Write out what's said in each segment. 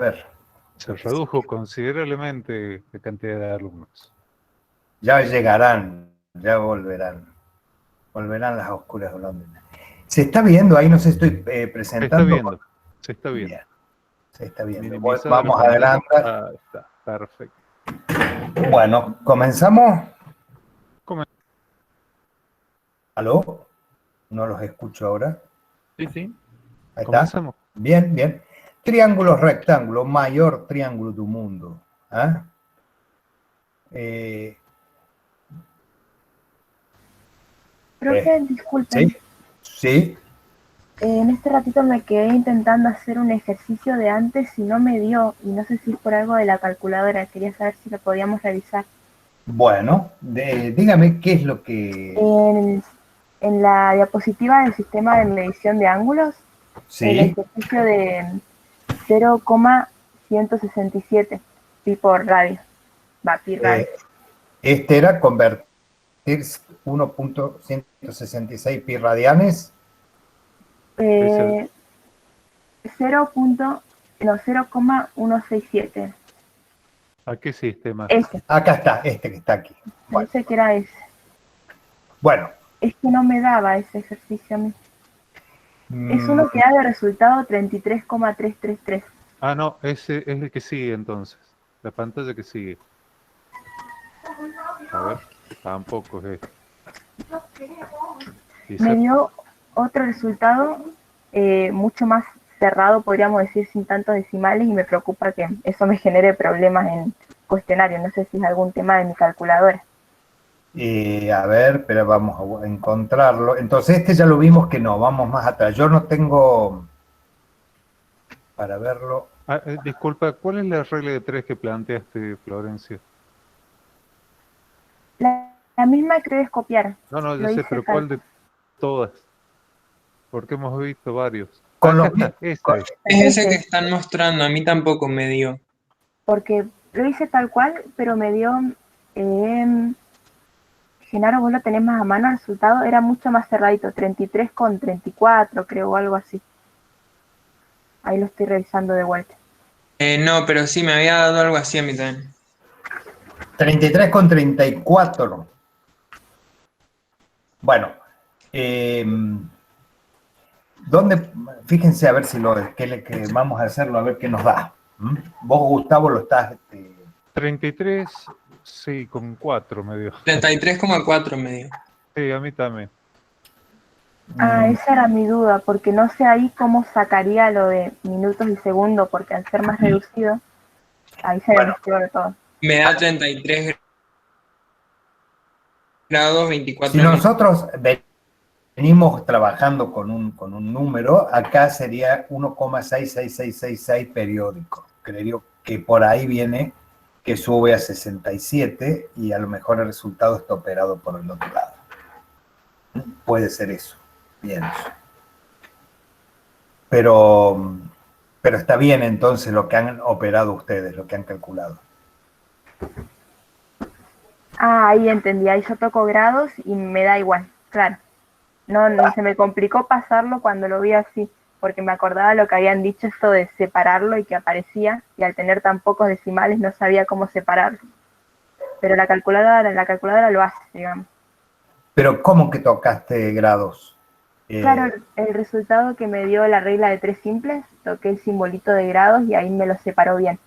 ver. Se redujo considerablemente la cantidad de alumnos. Ya llegarán, ya volverán. Volverán las oscuras golondrinas. ¿Se está viendo ahí? No sé, estoy presentando. Se está viendo. Bien, se está viendo. Minimizada la Vamos pantalla. adelante. Ah, está, perfecto. Bueno, ¿comenzamos? ¿Aló? No los escucho ahora. Sí, sí. Ahí está. Comenzamos. Bien, bien. Triángulo rectángulo, mayor triángulo del mundo. ¿Ah? Profe, disculpen. Sí, sí. En este ratito me quedé intentando hacer un ejercicio de antes y no me dio, y no sé si es por algo de la calculadora, quería saber si lo podíamos revisar. Bueno, dígame qué es lo que... En la diapositiva del sistema de medición de ángulos, el Sí, ejercicio de 0,167 pi por radio. Pi radio. este era convertir 1.166 pi radianes. 0,167. ¿A qué sistema? Acá está, este que está aquí. Bueno. Pensé que era ese. Bueno. Es que no me daba ese ejercicio a mí. Es uno que da de resultado 33,333. Ah, no, ese es el que sigue entonces. La pantalla que sigue. A ver, tampoco es este. Me dio otro resultado mucho más cerrado, podríamos decir, sin tantos decimales, y me preocupa que eso me genere problemas en cuestionario. No sé si es algún tema de mi calculadora. A ver, pero vamos a encontrarlo. Entonces este ya lo vimos que no, vamos más atrás. Yo no tengo para verlo. Disculpa, ¿cuál es la regla de 3 que planteaste, Florencia? La misma que debes copiar. No, yo sé, pero ¿cuál de todas? Porque hemos visto varios. Es ese que están mostrando, a mí tampoco me dio. Porque lo hice tal cual, pero me dio... Genaro, vos lo tenés más a mano, el resultado era mucho más cerradito, 33,34 creo, o algo así. Ahí lo estoy revisando de vuelta. No, pero sí, me había dado algo así a mí también. 33,34. Bueno, ¿dónde? Fíjense a ver si que vamos a hacerlo, a ver qué nos da. Vos, Gustavo, lo estás... 33, sí, con 4 me dio. 33,4 me dio. Sí, a mí también. Esa era mi duda, porque no sé ahí cómo sacaría lo de minutos y segundos, porque al ser más reducido, ahí se mezcló todo. Me da 33 grados 24 Si nosotros venimos trabajando con un número, acá sería 1,66666 periódico. Creo que por ahí viene que sube a 67 y a lo mejor el resultado está operado por el otro lado. Puede ser eso. Bien. Pero está bien entonces lo que han operado ustedes, lo que han calculado. Ahí entendí, ahí yo toco grados y me da igual, claro. No, se me complicó pasarlo cuando lo vi así, porque me acordaba lo que habían dicho esto de separarlo y que aparecía, y al tener tan pocos decimales no sabía cómo separarlo. Pero la calculadora lo hace, digamos. Pero ¿cómo que tocaste grados? Claro, el resultado que me dio la regla de 3 simples, toqué el simbolito de grados y ahí me lo separó bien.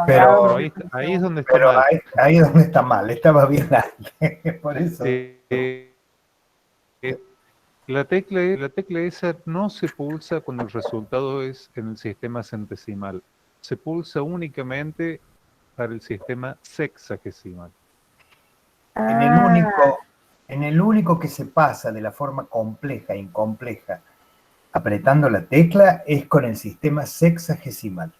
Pero ahí es donde está mal. Ahí es donde está mal, estaba bien antes, por eso. La tecla esa no se pulsa cuando el resultado es en el sistema centesimal. Se pulsa únicamente para el sistema sexagesimal. En el único que se pasa de la forma compleja e incompleja apretando la tecla es con el sistema sexagesimal.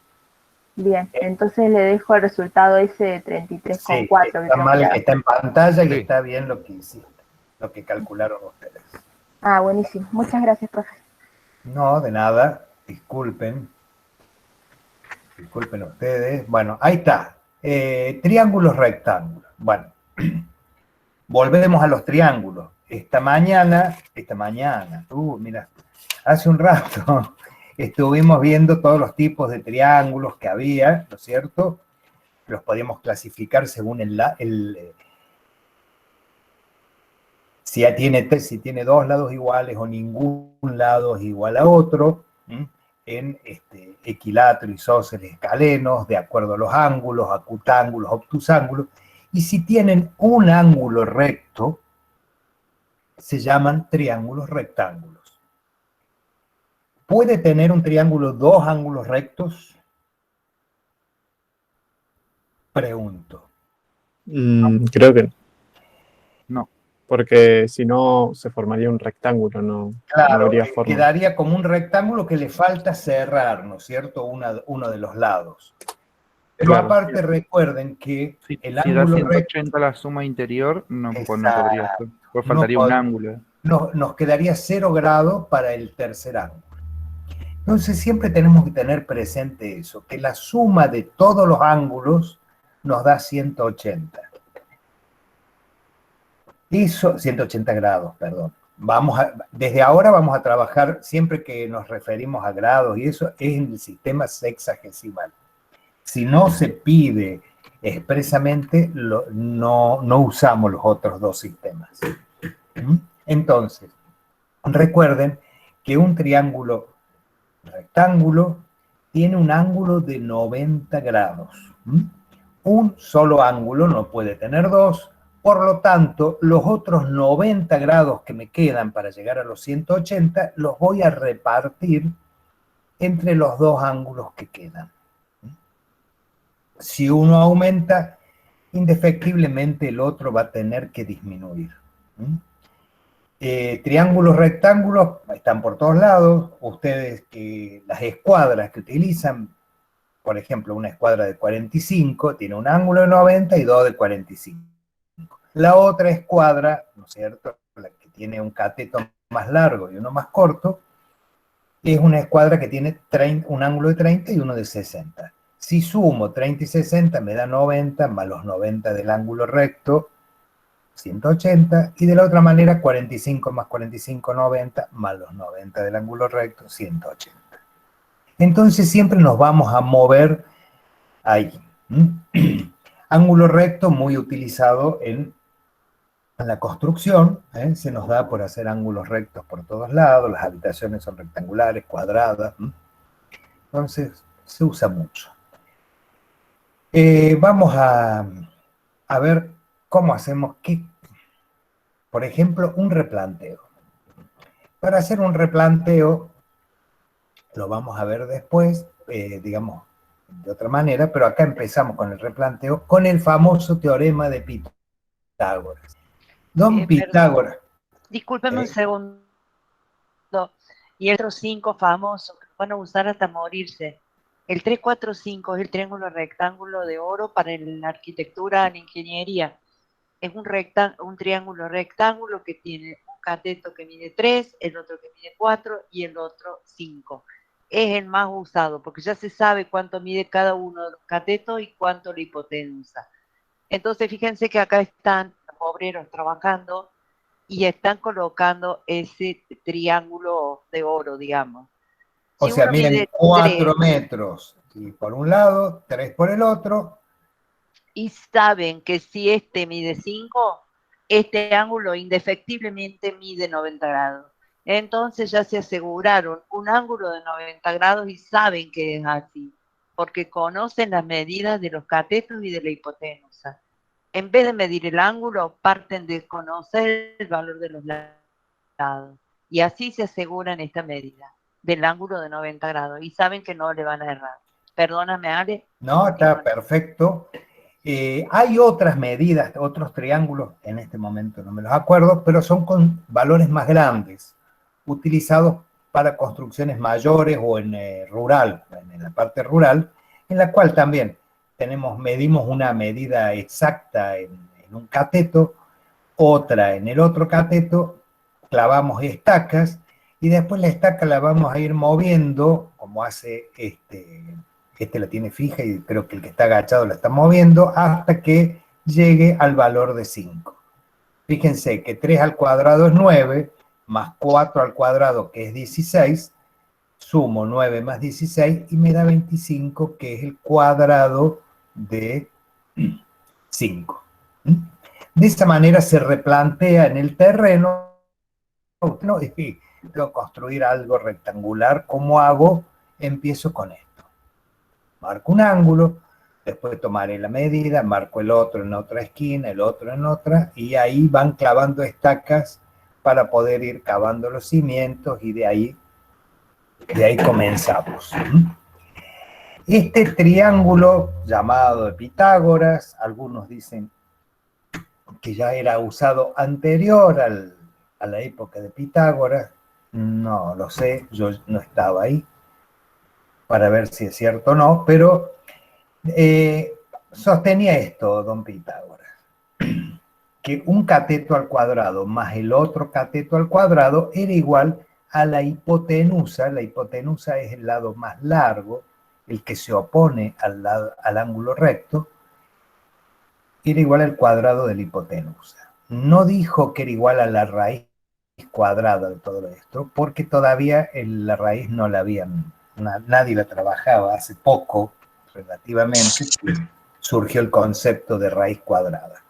Bien, entonces le dejo el resultado ese de 33,4. Sí, está mal, está en pantalla y está bien lo que hiciste, lo que calcularon ustedes. Buenísimo. Muchas gracias, profe. No, de nada. Disculpen. Disculpen ustedes. Bueno, ahí está. Triángulos rectángulos. Bueno, volvemos a los triángulos. Esta mañana, mira, hace un rato estuvimos viendo todos los tipos de triángulos que había, ¿no es cierto? Los podíamos clasificar según si tiene dos lados iguales o ningún lado es igual a otro, en equilátero, isósceles, escalenos, de acuerdo a los ángulos, acutángulos, obtusángulos, y si tienen un ángulo recto, se llaman triángulos rectángulos. ¿Puede tener un triángulo dos ángulos rectos? Pregunto. Creo que no, porque si no se formaría un rectángulo, no Claro, habría forma. quedaría como un rectángulo que le falta cerrar, ¿no es cierto? Uno de los lados. Pero Claro. aparte recuerden que Si el da ángulo recto 180 la suma interior, no, pues no Exacto. podría ser. Pues faltaría No un pod- ángulo. nos quedaría 0 grados para el tercer ángulo. Entonces siempre tenemos que tener presente eso, que la suma de todos los ángulos nos da 180. Eso, 180 grados, perdón. Desde ahora vamos a trabajar, siempre que nos referimos a grados y eso, es en el sistema sexagesimal. Si no se pide expresamente, no usamos los otros dos sistemas. Entonces, recuerden que un triángulo rectángulo tiene un ángulo de 90 grados. Un solo ángulo no puede tener dos, por lo tanto, los otros 90 grados que me quedan para llegar a los 180 los voy a repartir entre los dos ángulos que quedan. Si uno aumenta, indefectiblemente el otro va a tener que disminuir. Triángulos, rectángulos, están por todos lados. Ustedes, las escuadras que utilizan, por ejemplo, una escuadra de 45 tiene un ángulo de 90 y dos de 45. La otra escuadra, ¿no es cierto?, la que tiene un cateto más largo y uno más corto, es una escuadra que tiene un ángulo de 30 y uno de 60. Si sumo 30 y 60 me da 90, más los 90 del ángulo recto, 180, y de la otra manera 45 más 45, 90, más los 90 del ángulo recto, 180. Entonces siempre nos vamos a mover ahí. Ángulo recto muy utilizado en la construcción, se nos da por hacer ángulos rectos por todos lados, las habitaciones son rectangulares, cuadradas, entonces se usa mucho. Vamos a ver cómo hacemos, por ejemplo, un replanteo. Para hacer un replanteo, lo vamos a ver después, digamos, de otra manera, pero acá empezamos con el replanteo, con el famoso teorema de Pitágoras. Don Pitágoras. Discúlpeme un segundo. Y el otro 5 famoso, que van a usar hasta morirse. El 345 es el triángulo rectángulo de oro para la arquitectura, la ingeniería. Es un triángulo rectángulo que tiene un cateto que mide 3, el otro que mide 4 y el otro 5. Es el más usado porque ya se sabe cuánto mide cada uno de los catetos y cuánto la hipotenusa. Entonces fíjense que acá están los obreros trabajando y están colocando ese triángulo de oro, digamos. O sea, miren, 4 metros y por un lado, 3 por el otro. Y saben que si este mide 5, este ángulo indefectiblemente mide 90 grados. Entonces ya se aseguraron un ángulo de 90 grados y saben que es así, porque conocen las medidas de los catetos y de la hipotenusa. En vez de medir el ángulo, parten de conocer el valor de los lados. Y así se aseguran esta medida del ángulo de 90 grados. Y saben que no le van a errar. Perdóname, Ale. No, está perfecto. Hay otras medidas, otros triángulos, en este momento no me los acuerdo, pero son con valores más grandes, utilizados para construcciones mayores o en rural, en la parte rural, en la cual también medimos una medida exacta en un cateto, otra en el otro cateto, clavamos estacas y después la estaca la vamos a ir moviendo, como hace este la tiene fija y creo que el que está agachado la está moviendo, hasta que llegue al valor de 5. Fíjense que 3 al cuadrado es 9, más 4 al cuadrado que es 16, sumo 9 más 16 y me da 25, que es el cuadrado de 5. De esa manera se replantea en el terreno, ¿no? Es que tengo que construir algo rectangular. ¿Cómo hago? Empiezo con esto. Marco un ángulo, después tomaré la medida, marco el otro en otra esquina, el otro en otra, y ahí van clavando estacas para poder ir cavando los cimientos, y de ahí comenzamos. Este triángulo llamado de Pitágoras, algunos dicen que ya era usado anterior a la época de Pitágoras, no lo sé, yo no estaba ahí para ver si es cierto o no, pero sostenía esto don Pitágoras, que un cateto al cuadrado más el otro cateto al cuadrado era igual a la hipotenusa. La hipotenusa es el lado más largo, el que se opone al ángulo recto, era igual al cuadrado de la hipotenusa. No dijo que era igual a la raíz cuadrada de todo esto, porque todavía la raíz no la habían, nadie la trabajaba. Hace poco, relativamente, surgió el concepto de raíz cuadrada.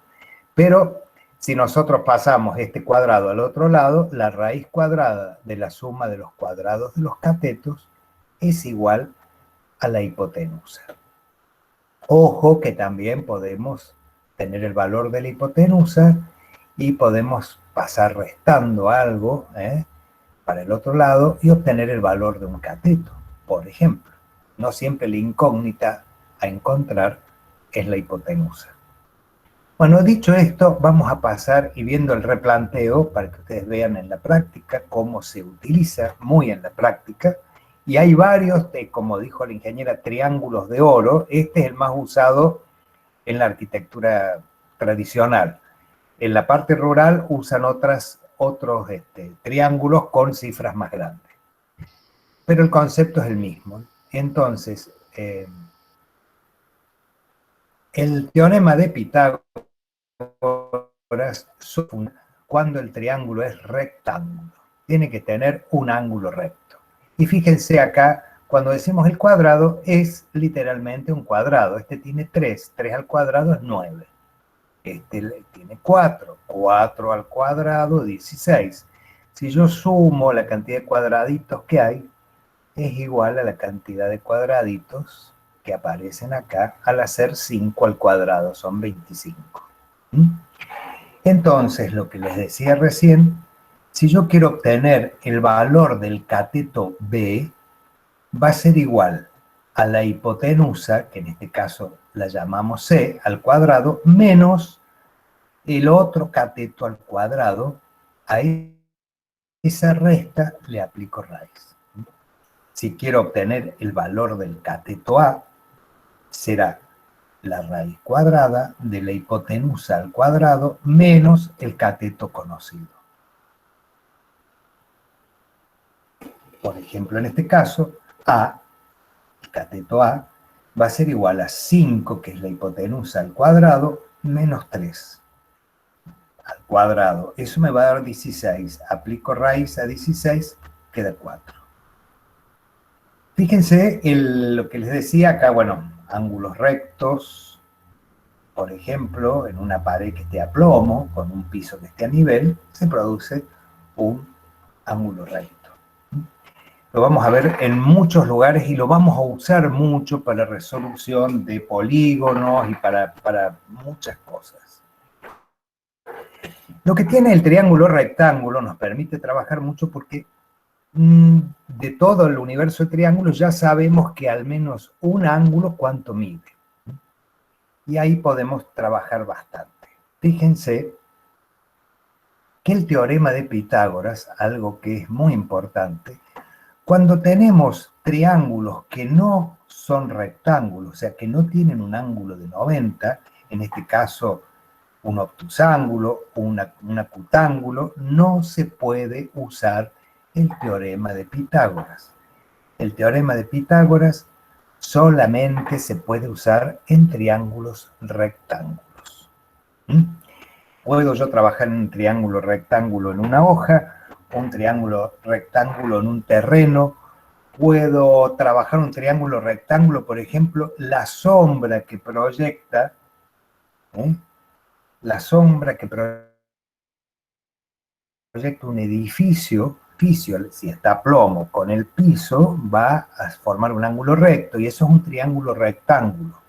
Pero si nosotros pasamos este cuadrado al otro lado, la raíz cuadrada de la suma de los cuadrados de los catetos es igual a la hipotenusa. Ojo que también podemos tener el valor de la hipotenusa y podemos pasar restando algo para el otro lado y obtener el valor de un cateto, por ejemplo. No siempre la incógnita a encontrar es la hipotenusa. Bueno, dicho esto, vamos a pasar y viendo el replanteo para que ustedes vean en la práctica cómo se utiliza, muy en la práctica. Y hay varios, como dijo la ingeniera, triángulos de oro. Este es el más usado en la arquitectura tradicional. En la parte rural usan otros triángulos con cifras más grandes. Pero el concepto es el mismo. Entonces, el teorema de Pitágoras, cuando el triángulo es rectángulo, tiene que tener un ángulo recto. Y fíjense acá, cuando decimos el cuadrado, es literalmente un cuadrado. Este tiene 3, 3 al cuadrado es 9. Este tiene 4, 4 al cuadrado, 16. Si yo sumo la cantidad de cuadraditos que hay, es igual a la cantidad de cuadraditos que aparecen acá al hacer 5 al cuadrado, son 25. Entonces, lo que les decía recién, si yo quiero obtener el valor del cateto B, va a ser igual a la hipotenusa, que en este caso la llamamos C, al cuadrado, menos el otro cateto al cuadrado. A esa resta le aplico raíz. Si quiero obtener el valor del cateto A, será la raíz cuadrada de la hipotenusa al cuadrado menos el cateto conocido. Por ejemplo, en este caso, A, el cateto A, va a ser igual a 5, que es la hipotenusa al cuadrado, menos 3 al cuadrado. Eso me va a dar 16. Aplico raíz a 16, queda 4. Fíjense lo que les decía acá, bueno, ángulos rectos, por ejemplo, en una pared que esté a plomo, con un piso que esté a nivel, se produce un ángulo recto. Lo vamos a ver en muchos lugares y lo vamos a usar mucho para resolución de polígonos y para muchas cosas. Lo que tiene el triángulo rectángulo nos permite trabajar mucho porque de todo el universo de triángulos ya sabemos que al menos un ángulo cuánto mide. Y ahí podemos trabajar bastante. Fíjense que el teorema de Pitágoras, algo que es muy importante, cuando tenemos triángulos que no son rectángulos, o sea, que no tienen un ángulo de 90, en este caso un obtusángulo o un acutángulo, no se puede usar el teorema de Pitágoras. El teorema de Pitágoras solamente se puede usar en triángulos rectángulos. Puedo yo trabajar en un triángulo rectángulo en una hoja, un triángulo rectángulo en un terreno, puedo trabajar un triángulo rectángulo, por ejemplo, la sombra que proyecta, la sombra que proyecta un edificio, si está a plomo con el piso, va a formar un ángulo recto, y eso es un triángulo rectángulo.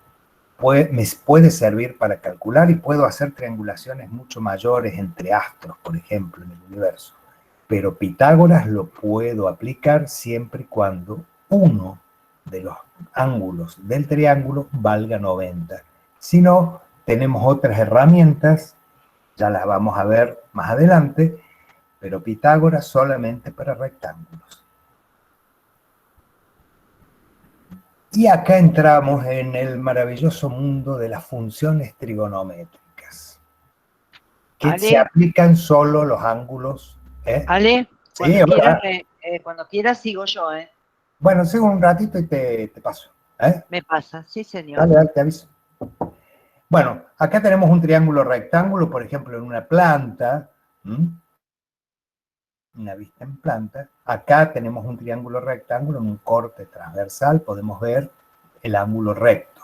Me puede servir para calcular, y puedo hacer triangulaciones mucho mayores entre astros, por ejemplo, en el universo. Pero Pitágoras lo puedo aplicar siempre y cuando uno de los ángulos del triángulo valga 90. Si no, tenemos otras herramientas, ya las vamos a ver más adelante, pero Pitágoras solamente para rectángulos. Y acá entramos en el maravilloso mundo de las funciones trigonométricas, que se aplican solo los ángulos. Ale, Sí, cuando quieras sigo yo, Bueno, sigo un ratito y te paso. Me pasa, sí señor. Dale, te aviso. Bueno, acá tenemos un triángulo rectángulo, por ejemplo, en una planta, una vista en planta. Acá tenemos un triángulo rectángulo en un corte transversal, podemos ver el ángulo recto.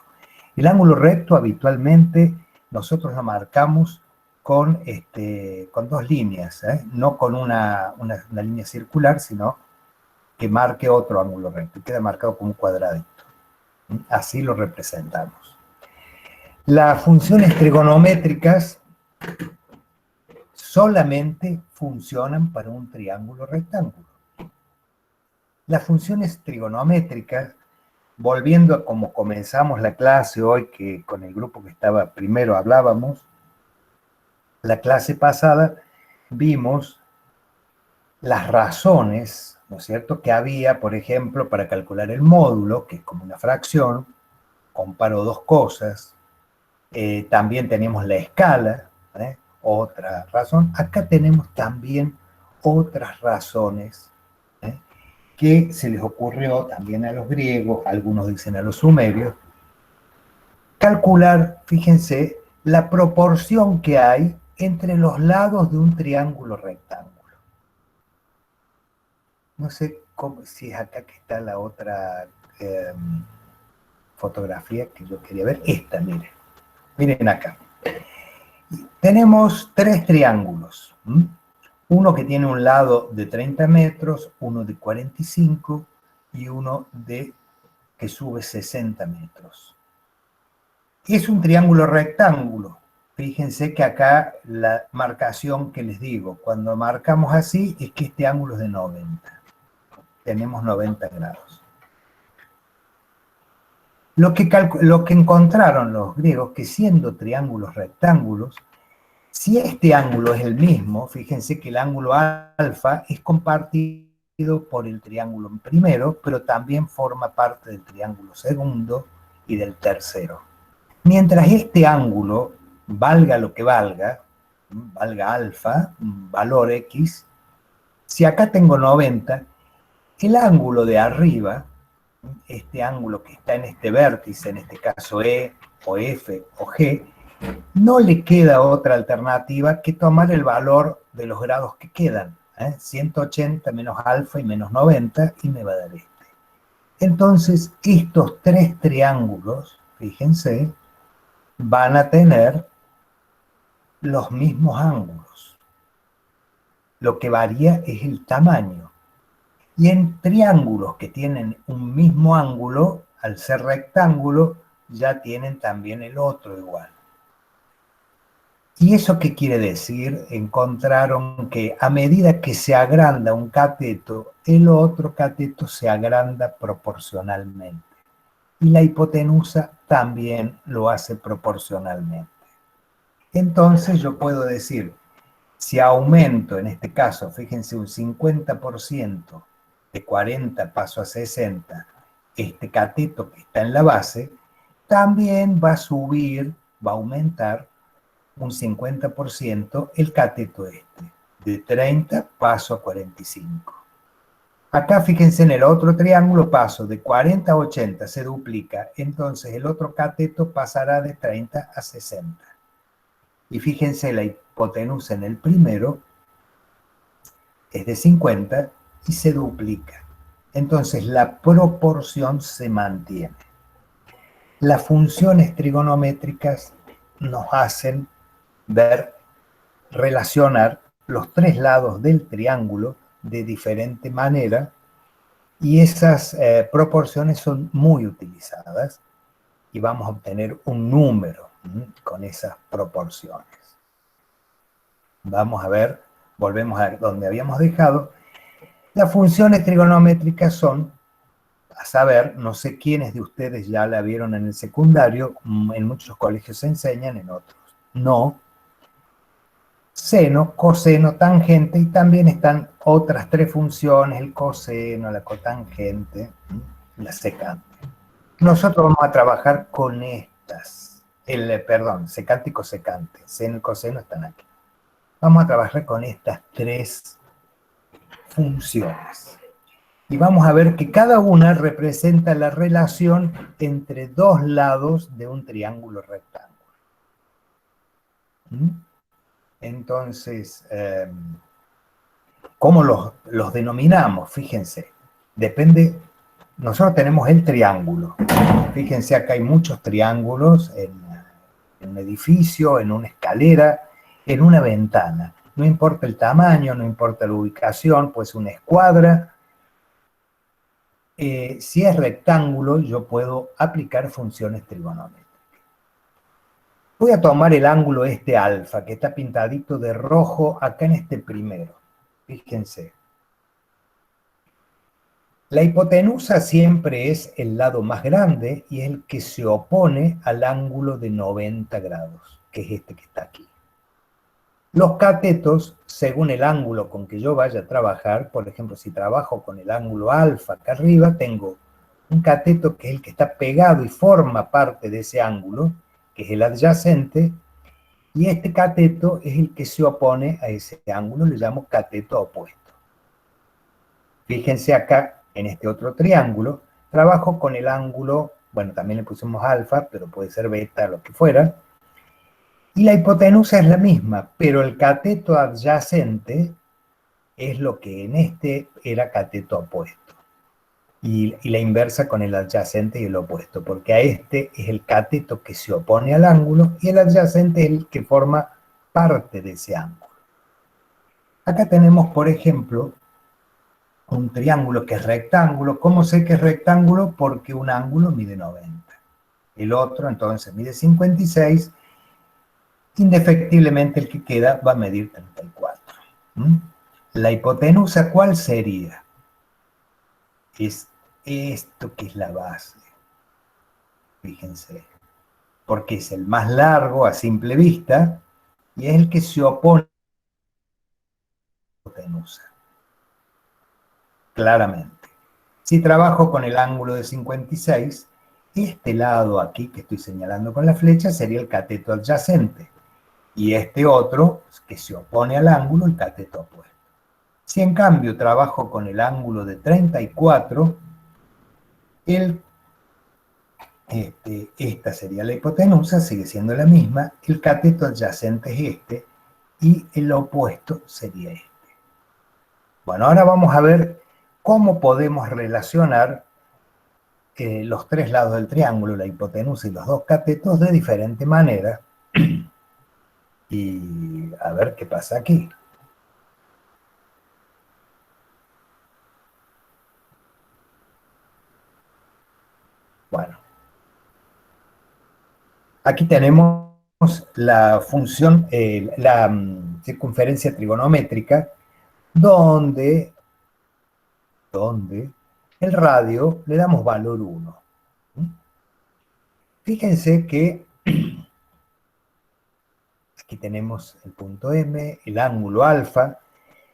El ángulo recto habitualmente nosotros lo marcamos con dos líneas, no con una línea circular, sino que marque otro ángulo recto, y queda marcado como un cuadradito. Así lo representamos. Las funciones trigonométricas solamente funcionan para un triángulo rectángulo. Las funciones trigonométricas, volviendo a como comenzamos la clase hoy, que con el grupo que estaba primero hablábamos, la clase pasada vimos las razones, ¿no es cierto?, que había, por ejemplo, para calcular el módulo, que es como una fracción. Comparo dos cosas. También tenemos la escala, otra razón. Acá tenemos también otras razones que se les ocurrió también a los griegos, algunos dicen a los sumerios, calcular, fíjense, la proporción que hay entre los lados de un triángulo rectángulo. No sé si es acá que está la otra fotografía que yo quería ver. Esta, miren. Miren acá. Tenemos tres triángulos. Uno que tiene un lado de 30 metros, uno de 45 y uno que sube 60 metros. Es un triángulo rectángulo. Fíjense que acá la marcación que les digo, cuando marcamos así, es que este ángulo es de 90. Tenemos 90 grados. Lo que encontraron los griegos, que siendo triángulos rectángulos, si este ángulo es el mismo, fíjense que el ángulo alfa es compartido por el triángulo primero, pero también forma parte del triángulo segundo y del tercero. Mientras este ángulo valga lo que valga alfa, un valor X, si acá tengo 90, el ángulo de arriba, este ángulo que está en este vértice, en este caso E o F o G, no le queda otra alternativa que tomar el valor de los grados que quedan, 180 menos alfa y menos 90, y me va a dar este. Entonces, estos tres triángulos, fíjense, van a tener los mismos ángulos. Lo que varía es el tamaño. Y en triángulos que tienen un mismo ángulo, al ser rectángulo, ya tienen también el otro igual. ¿Y eso qué quiere decir? Encontraron que a medida que se agranda un cateto, el otro cateto se agranda proporcionalmente. Y la hipotenusa también lo hace proporcionalmente. Entonces yo puedo decir, si aumento, en este caso, fíjense, un 50%, de 40 paso a 60, este cateto que está en la base, también va a subir, va a aumentar un 50% el cateto este. De 30 paso a 45. Acá fíjense en el otro triángulo paso de 40 a 80, se duplica. Entonces el otro cateto pasará de 30 a 60. Y fíjense la hipotenusa en el primero es de 50 y se duplica. Entonces la proporción se mantiene. Las funciones trigonométricas nos hacen relacionar los tres lados del triángulo de diferente manera, y esas proporciones son muy utilizadas y vamos a obtener un número con esas proporciones. Vamos a ver, volvemos a donde habíamos dejado. Las funciones trigonométricas son, a saber, no sé quiénes de ustedes ya la vieron en el secundario, en muchos colegios se enseñan, en otros no. Seno, coseno, tangente, y también están otras tres funciones, el coseno, la cotangente, la secante. Nosotros vamos a trabajar con estas, secante y cosecante, seno y coseno están aquí. Vamos a trabajar con estas tres funciones. Y vamos a ver que cada una representa la relación entre dos lados de un triángulo rectángulo. Entonces, ¿cómo los denominamos? Fíjense, depende, nosotros tenemos el triángulo. Fíjense, acá hay muchos triángulos en un edificio, en una escalera, en una ventana. No importa el tamaño, no importa la ubicación, pues una escuadra. Si es rectángulo, yo puedo aplicar funciones trigonométricas. Voy a tomar el ángulo este alfa, que está pintadito de rojo acá en este primero. Fíjense. La hipotenusa siempre es el lado más grande y es el que se opone al ángulo de 90 grados, que es este que está aquí. Los catetos, según el ángulo con que yo vaya a trabajar, por ejemplo, si trabajo con el ángulo alfa acá arriba, tengo un cateto que es el que está pegado y forma parte de ese ángulo, que es el adyacente, y este cateto es el que se opone a ese ángulo, le llamo cateto opuesto. Fíjense acá, en este otro triángulo, trabajo con el ángulo, bueno, también le pusimos alfa, pero puede ser beta, lo que fuera, y la hipotenusa es la misma, pero el cateto adyacente es lo que en este era cateto opuesto. Y la inversa con el adyacente y el opuesto, porque a este es el cateto que se opone al ángulo y el adyacente es el que forma parte de ese ángulo. Acá tenemos, por ejemplo, un triángulo que es rectángulo. ¿Cómo sé que es rectángulo? Porque un ángulo mide 90. El otro, entonces, mide 56. Indefectiblemente el que queda va a medir 34. La hipotenusa, ¿cuál sería? Es esto que es la base. Fíjense. Porque es el más largo a simple vista y es el que se opone a la hipotenusa. Claramente. Si trabajo con el ángulo de 56, este lado aquí que estoy señalando con la flecha sería el cateto adyacente. Y este otro, que se opone al ángulo, el cateto opuesto. Si en cambio trabajo con el ángulo de 34, esta sería la hipotenusa, sigue siendo la misma, el cateto adyacente es este, y el opuesto sería este. Bueno, ahora vamos a ver cómo podemos relacionar los tres lados del triángulo, la hipotenusa y los dos catetos, de diferente manera. Y a ver qué pasa aquí. Bueno. Aquí tenemos la función, la circunferencia trigonométrica, donde el radio le damos valor 1. Fíjense que aquí tenemos el punto M, el ángulo alfa.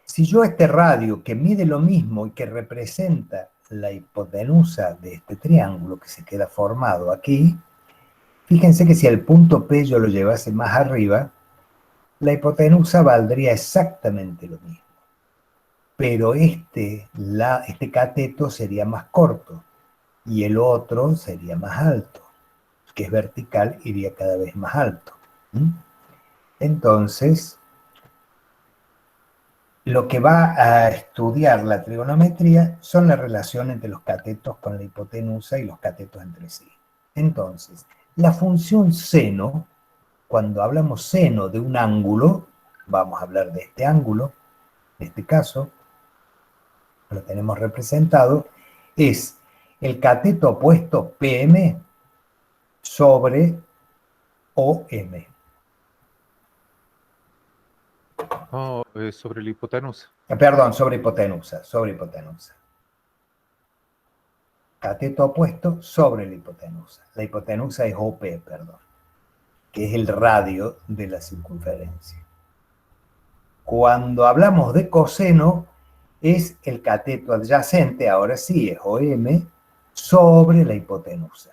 Si yo este radio, que mide lo mismo y que representa la hipotenusa de este triángulo que se queda formado aquí, fíjense que si el punto P yo lo llevase más arriba, la hipotenusa valdría exactamente lo mismo. Pero este cateto sería más corto y el otro sería más alto. Que es vertical, iría cada vez más alto. Entonces, lo que va a estudiar la trigonometría son las relaciones entre los catetos con la hipotenusa y los catetos entre sí. Entonces, la función seno, cuando hablamos seno de un ángulo, vamos a hablar de este ángulo, en este caso, lo tenemos representado, es el cateto opuesto PM sobre OM. Oh, sobre la hipotenusa. Perdón, sobre hipotenusa, sobre hipotenusa. Cateto opuesto sobre la hipotenusa. La hipotenusa es OP, perdón, que es el radio de la circunferencia. Cuando hablamos de coseno, es el cateto adyacente, ahora sí, es OM, sobre la hipotenusa.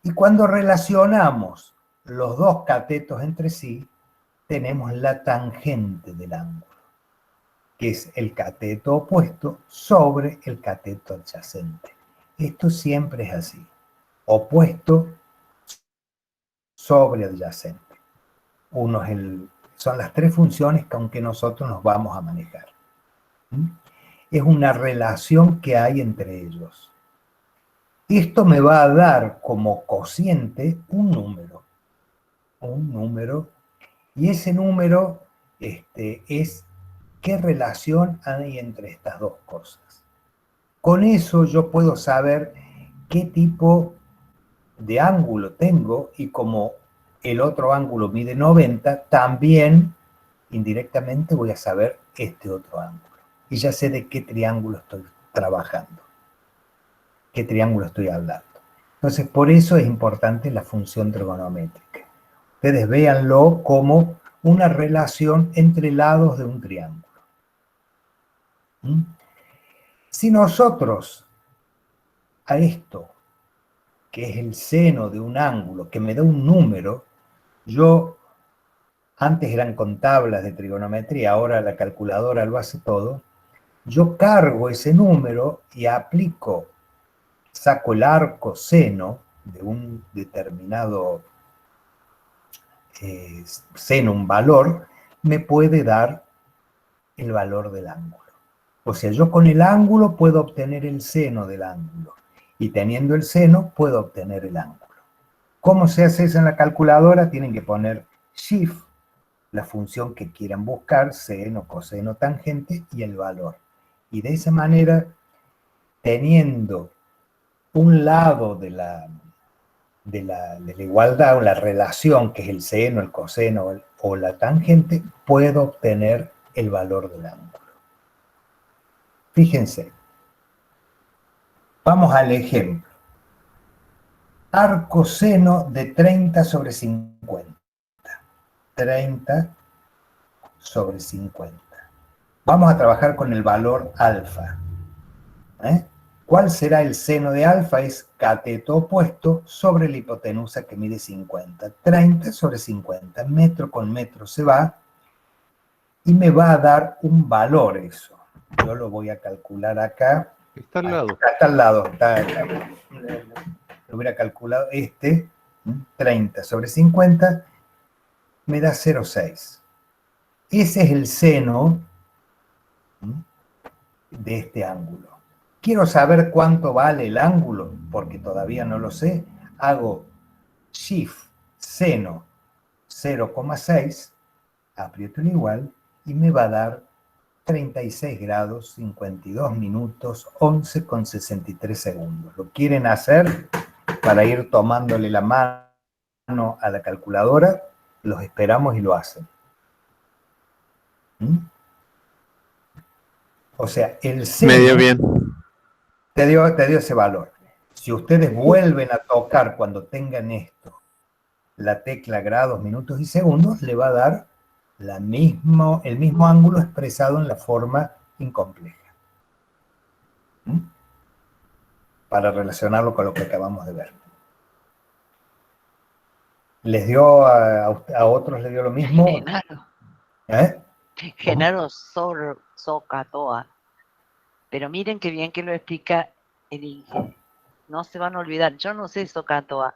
Y cuando relacionamos los dos catetos entre sí, tenemos la tangente del ángulo, que es el cateto opuesto sobre el cateto adyacente. Esto siempre es así, opuesto sobre adyacente. Son las tres funciones con que nosotros nos vamos a manejar. Es una relación que hay entre ellos. Esto me va a dar como cociente un número, y ese número es qué relación hay entre estas dos cosas. Con eso yo puedo saber qué tipo de ángulo tengo, y como el otro ángulo mide 90, también indirectamente voy a saber este otro ángulo. Y ya sé de qué triángulo estoy trabajando, qué triángulo estoy hablando. Entonces, por eso es importante la función trigonométrica. Ustedes véanlo como una relación entre lados de un triángulo. Si nosotros a esto, que es el seno de un ángulo, que me da un número, antes eran con tablas de trigonometría, ahora la calculadora lo hace todo, yo cargo ese número y saco el arco seno de un determinado seno, un valor, me puede dar el valor del ángulo. O sea, yo con el ángulo puedo obtener el seno del ángulo, y teniendo el seno puedo obtener el ángulo. ¿Cómo se hace eso en la calculadora? Tienen que poner shift, la función que quieran buscar, seno, coseno, tangente, y el valor. Y de esa manera, teniendo un lado de la igualdad, o la relación, que es el seno, el coseno o la tangente, puedo obtener el valor del ángulo. Fíjense, vamos al ejemplo. Arco seno de 30 sobre 50. 30 sobre 50. Vamos a trabajar con el valor alfa. ¿Cuál será el seno de alfa? Es cateto opuesto sobre la hipotenusa, que mide 50. 30 sobre 50. Metro con metro se va, y me va a dar un valor eso. Yo lo voy a calcular acá. Está al lado. Está al lado. Lo hubiera calculado 30 sobre 50, me da 0,6. Ese es el seno de este ángulo. Quiero saber cuánto vale el ángulo, porque todavía no lo sé. Hago shift seno 0,6, aprieto el igual, y me va a dar 36 grados, 52 minutos, 11,63 segundos. ¿Lo quieren hacer para ir tomándole la mano a la calculadora? Los esperamos y lo hacen. O sea, el seno medio bien. te dio ese valor. Si ustedes vuelven a tocar cuando tengan esto, la tecla grados, minutos y segundos, le va a dar el mismo ángulo expresado en la forma incompleja. Para relacionarlo con lo que acabamos de ver. ¿Les dio a otros les dio lo mismo? Genaro. Genaro Socatoa. Pero miren qué bien que lo explica el Inge. No se van a olvidar. Yo no sé Socatoa,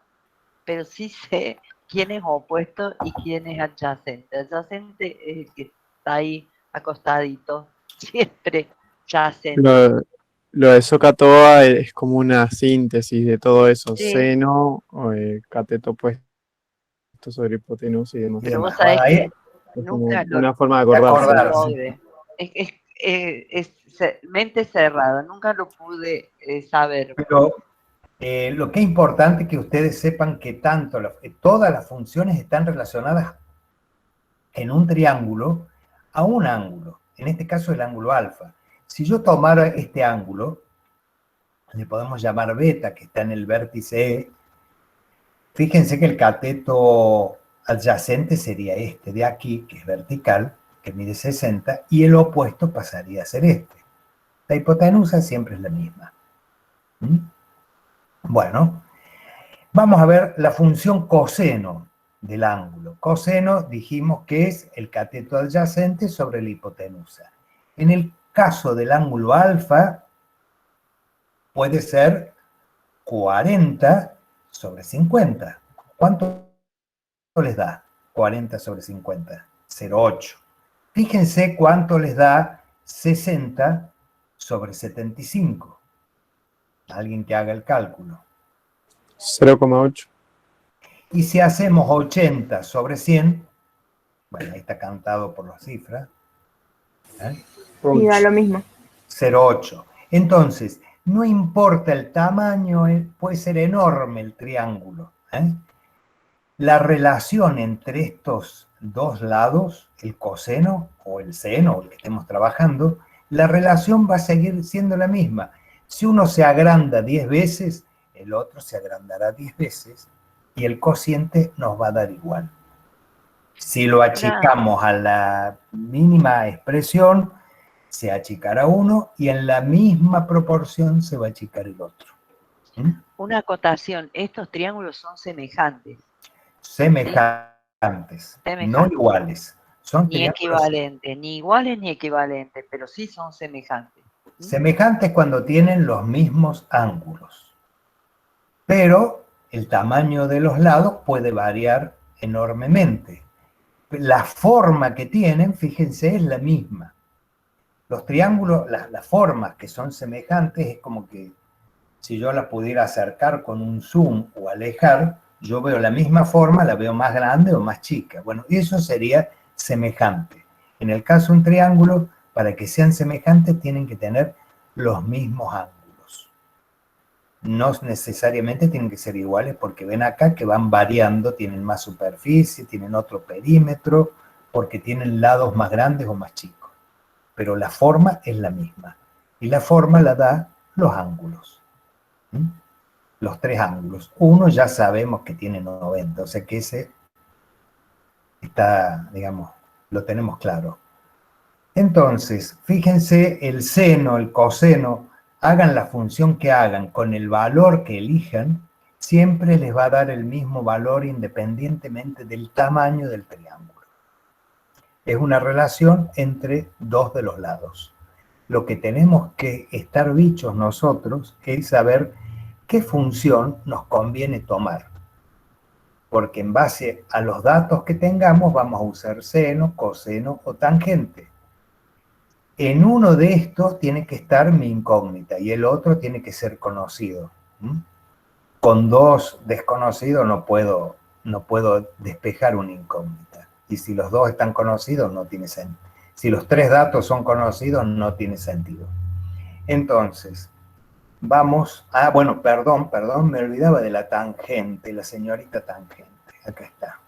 pero sí sé quién es opuesto y quién es adyacente. Adyacente es el que está ahí acostadito, siempre yacen. Lo de SOHCAHTOA es como una síntesis de todo eso, Sí. seno, cateto puesto sobre hipotenusa y demás. Pero vos demás. sabés Ahí- que Es como nunca una forma de de acordarse. acordarse. es mente cerrada, nunca lo pude saber. Pero lo que es importante es que ustedes sepan que todas las funciones están relacionadas en un triángulo a un ángulo, en este caso el ángulo alfa. Si yo tomara este ángulo, le podemos llamar beta, que está en el vértice E, fíjense que el cateto adyacente sería este de aquí, que es vertical, que mide 60, y el opuesto pasaría a ser este. La hipotenusa siempre es la misma. ¿Mm? Bueno, vamos a ver la función coseno del ángulo. Coseno dijimos que es el cateto adyacente sobre la hipotenusa. En el caso del ángulo alfa, puede ser 40 sobre 50. ¿Cuánto les da 40 sobre 50? 0,8. Fíjense cuánto les da 60 sobre 75. Alguien que haga el cálculo. 0,8. Y si hacemos 80 sobre 100, bueno, ahí está cantado por las cifras, Y da lo mismo. 0,8. Entonces, no importa el tamaño, puede ser enorme el triángulo. La relación entre estos dos lados, el coseno o el seno, el que estemos trabajando, la relación va a seguir siendo la misma. Si uno se agranda 10 veces, el otro se agrandará 10 veces y el cociente nos va a dar igual. Si lo achicamos a la mínima expresión, se achicará uno y en la misma proporción se va a achicar el otro. Una acotación, estos triángulos son semejantes. Semejantes, no iguales. Son ni equivalentes, ni iguales ni equivalentes, pero sí son semejantes. Semejantes cuando tienen los mismos ángulos. Pero el tamaño de los lados puede variar enormemente. La forma que tienen, fíjense, es la misma. Los triángulos, las formas que son semejantes, es como que si yo las pudiera acercar con un zoom o alejar, yo veo la misma forma, la veo más grande o más chica. Bueno, eso sería semejante. En el caso de un triángulo, para que sean semejantes, tienen que tener los mismos ángulos. No necesariamente tienen que ser iguales, porque ven acá que van variando, tienen más superficie, tienen otro perímetro, porque tienen lados más grandes o más chicos. Pero la forma es la misma. Y la forma la da los ángulos. Los tres ángulos. Uno ya sabemos que tiene 90, o sea que ese está, digamos, lo tenemos claro. Entonces, fíjense, el seno, el coseno, hagan la función que hagan con el valor que elijan, siempre les va a dar el mismo valor independientemente del tamaño del triángulo. Es una relación entre dos de los lados. Lo que tenemos que estar bichos nosotros es saber qué función nos conviene tomar. Porque en base a los datos que tengamos vamos a usar seno, coseno o tangente. En uno de estos tiene que estar mi incógnita y el otro tiene que ser conocido. Con dos desconocidos no puedo despejar una incógnita. Y si los dos están conocidos, no tiene sentido. Si los tres datos son conocidos, no tiene sentido. Entonces, vamos a... Bueno, perdón, me olvidaba de la tangente, la señorita tangente. Acá está.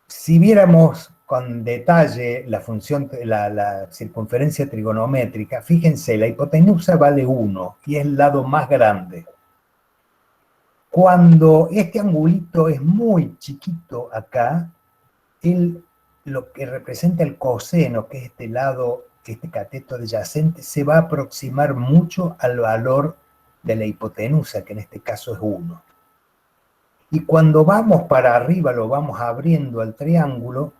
Si viéramos con detalle la función, la circunferencia trigonométrica, fíjense, la hipotenusa vale 1 y es el lado más grande. Cuando este angulito es muy chiquito acá, lo que representa el coseno, que es este lado, este cateto adyacente, se va a aproximar mucho al valor de la hipotenusa, que en este caso es 1. Y cuando vamos para arriba, lo vamos abriendo al triángulo,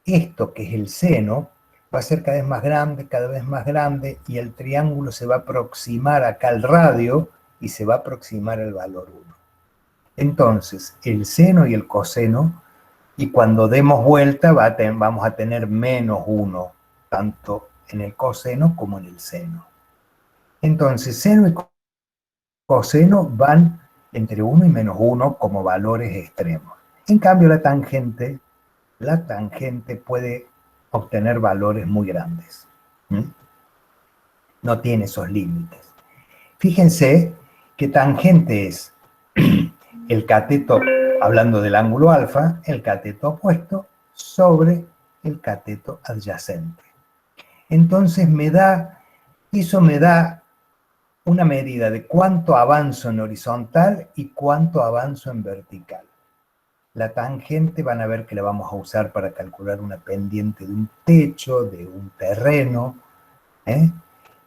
esto que es el seno, va a ser cada vez más grande, y el triángulo se va a aproximar acá al radio, y se va a aproximar al valor 1. Entonces, el seno y el coseno, y cuando demos vuelta vamos a tener menos 1, tanto en el coseno como en el seno. Entonces, seno y coseno van entre 1 y menos 1 como valores extremos. En cambio, la tangente puede obtener valores muy grandes. No tiene esos límites. Fíjense que tangente es el cateto, hablando del ángulo alfa, el cateto opuesto sobre el cateto adyacente. Entonces eso me da una medida de cuánto avanzo en horizontal y cuánto avanzo en vertical. La tangente van a ver que la vamos a usar para calcular una pendiente de un techo, de un terreno.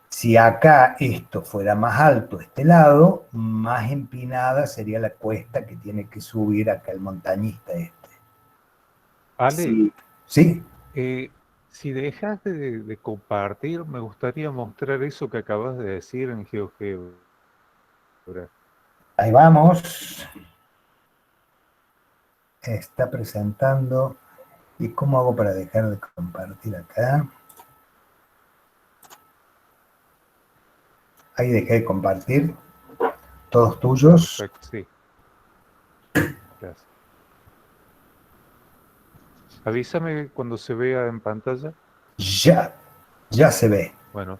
Si acá esto fuera más alto, este lado, más empinada sería la cuesta que tiene que subir acá el montañista este. Ale, ¿Sí? Si dejas de compartir, me gustaría mostrar eso que acabas de decir en GeoGebra. Ahí vamos. Está presentando. ¿Y cómo hago para dejar de compartir acá? Ahí dejé de compartir. Todos tuyos. Perfecto, sí. Gracias. Avísame cuando se vea en pantalla. Ya se ve. Bueno,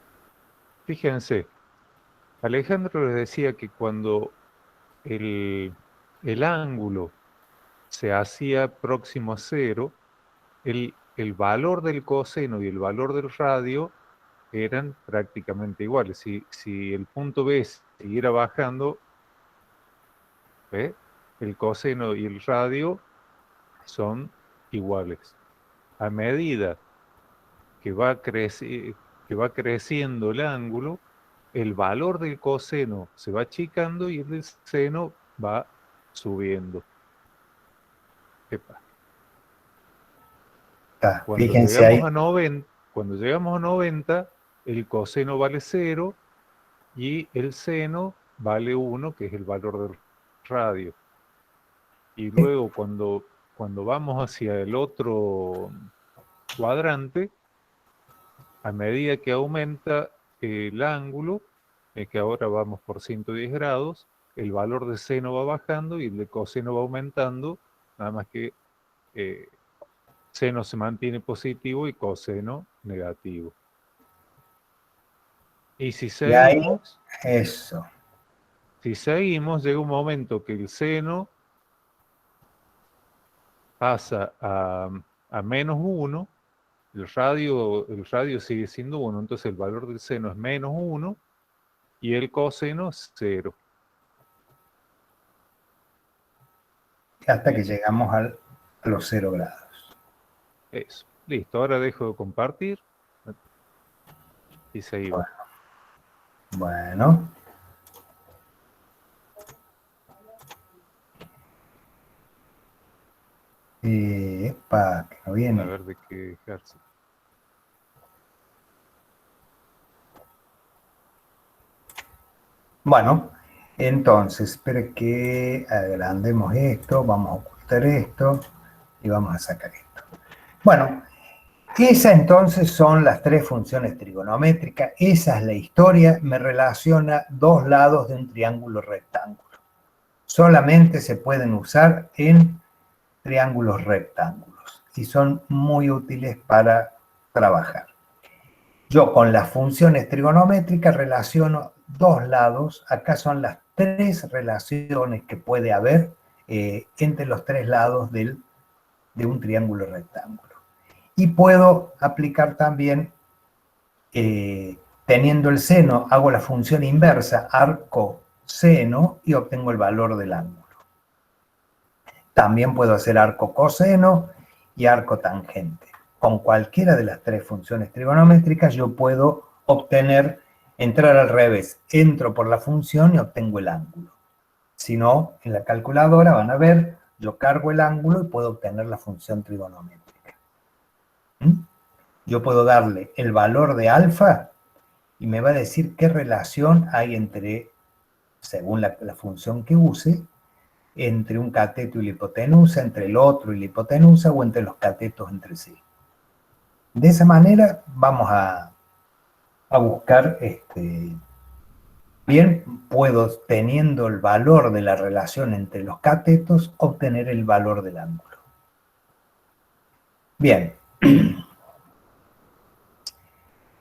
fíjense. Alejandro les decía que cuando el ángulo se hacía próximo a 0, el valor del coseno y el valor del radio eran prácticamente iguales. Si el punto B siguiera bajando, ¿ve? El coseno y el radio son iguales. A medida que va creciendo el ángulo, el valor del coseno se va achicando y el del seno va subiendo. Epa. Cuando Fíjense ahí. Cuando llegamos a 90, el coseno vale 0 y el seno vale 1, que es el valor del radio. Y luego cuando vamos hacia el otro cuadrante, a medida que aumenta el ángulo, que ahora vamos por 110 grados, el valor de seno va bajando y el de coseno va aumentando, nada más que seno se mantiene positivo y coseno negativo. Y si seguimos, llega un momento que el seno pasa a menos 1, el radio sigue siendo 1, entonces el valor del seno es menos 1 y el coseno es 0. Hasta que llegamos a los 0 grados. Eso. Listo, ahora dejo de compartir y seguimos. Bueno. Epa, que no viene. A ver de qué dejarse. Bueno, entonces, espere que agrandemos esto, vamos a ocultar esto y vamos a sacar esto. Bueno, esas entonces son las 3 funciones trigonométricas, esa es la historia, me relaciona 2 lados de un triángulo rectángulo. Solamente se pueden usar en triángulos rectángulos y son muy útiles para trabajar. Yo con las funciones trigonométricas relaciono 2 lados, acá son las 3 relaciones que puede haber entre los 3 lados de un triángulo rectángulo. Y puedo aplicar también, teniendo el seno, hago la función inversa, arco-seno, y obtengo el valor del ángulo. También puedo hacer arco-coseno y arco-tangente. Con cualquiera de las 3 funciones trigonométricas yo puedo entrar al revés. Entro por la función y obtengo el ángulo. Si no, en la calculadora van a ver, yo cargo el ángulo y puedo obtener la función trigonométrica. Yo puedo darle el valor de alfa y me va a decir qué relación hay entre, según la función que use, entre un cateto y la hipotenusa, entre el otro y la hipotenusa, o entre los catetos entre sí. De esa manera vamos a buscar, bien, puedo, teniendo el valor de la relación entre los catetos, obtener el valor del ángulo. Bien.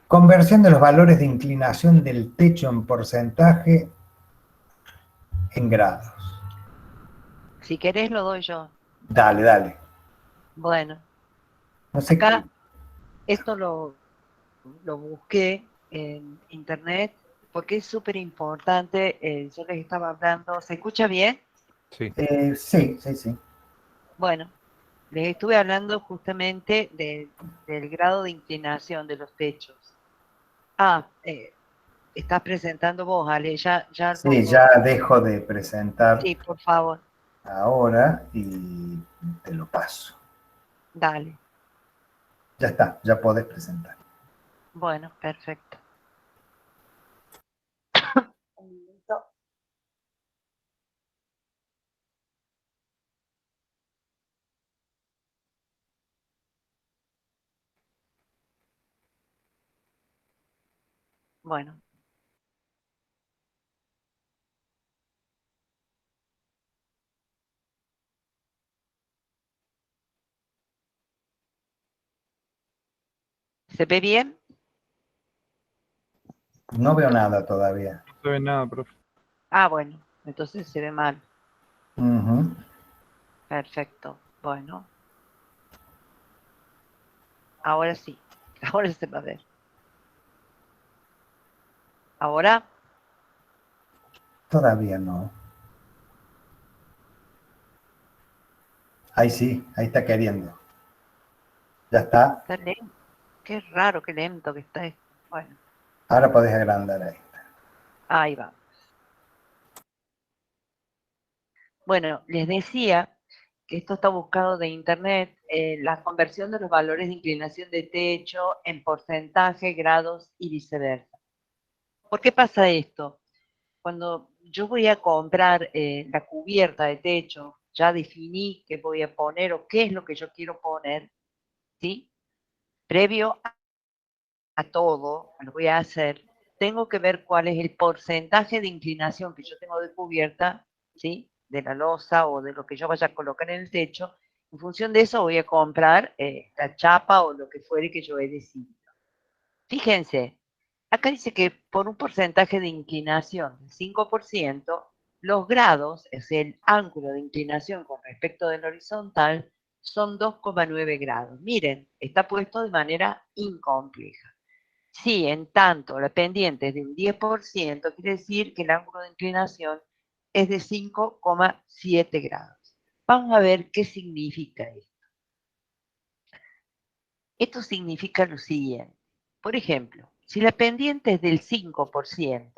Conversión de los valores de inclinación del techo en porcentaje en grados. Si querés lo doy yo. Dale, dale. Bueno, No sé acá esto lo busqué en internet porque es súper importante. Yo les estaba hablando, ¿se escucha bien? Sí. Sí, sí, sí. Bueno, les estuve hablando justamente del grado de inclinación de los techos. Estás presentando vos, Ale, ya Sí, ya dejo de presentar. Sí, por favor. Ahora y te lo paso. Dale. Ya está, ya podés presentar. Bueno, perfecto. Un minuto. Bueno. ¿Se ve bien? No veo nada todavía. No se ve nada, profe. Bueno, entonces se ve mal. Perfecto. Bueno. Ahora sí. Ahora se va a ver. ¿Ahora? Todavía no. Ahí sí, ahí está queriendo. Ya está. Está lento. Qué raro, qué lento que está esto. Bueno. Ahora podés agrandar ahí. Ahí va. Bueno, les decía que esto está buscado de internet, la conversión de los valores de inclinación de techo en porcentaje, grados y viceversa. ¿Por qué pasa esto? Cuando yo voy a comprar la cubierta de techo, ya definí qué voy a poner o qué es lo que yo quiero poner, ¿sí? Previo a todo, lo voy a hacer, tengo que ver cuál es el porcentaje de inclinación que yo tengo de cubierta, ¿sí? De la losa o de lo que yo vaya a colocar en el techo. En función de eso voy a comprar la chapa o lo que fuere que yo he decidido. Fíjense, acá dice que por un porcentaje de inclinación del 5%, los grados, es el ángulo de inclinación con respecto del horizontal, son 2,9 grados. Miren, está puesto de manera incompleja. Si en tanto la pendiente es de un 10%, quiere decir que el ángulo de inclinación es de 5,7 grados. Vamos a ver qué significa esto. Esto significa lo siguiente. Por ejemplo, si la pendiente es del 5%,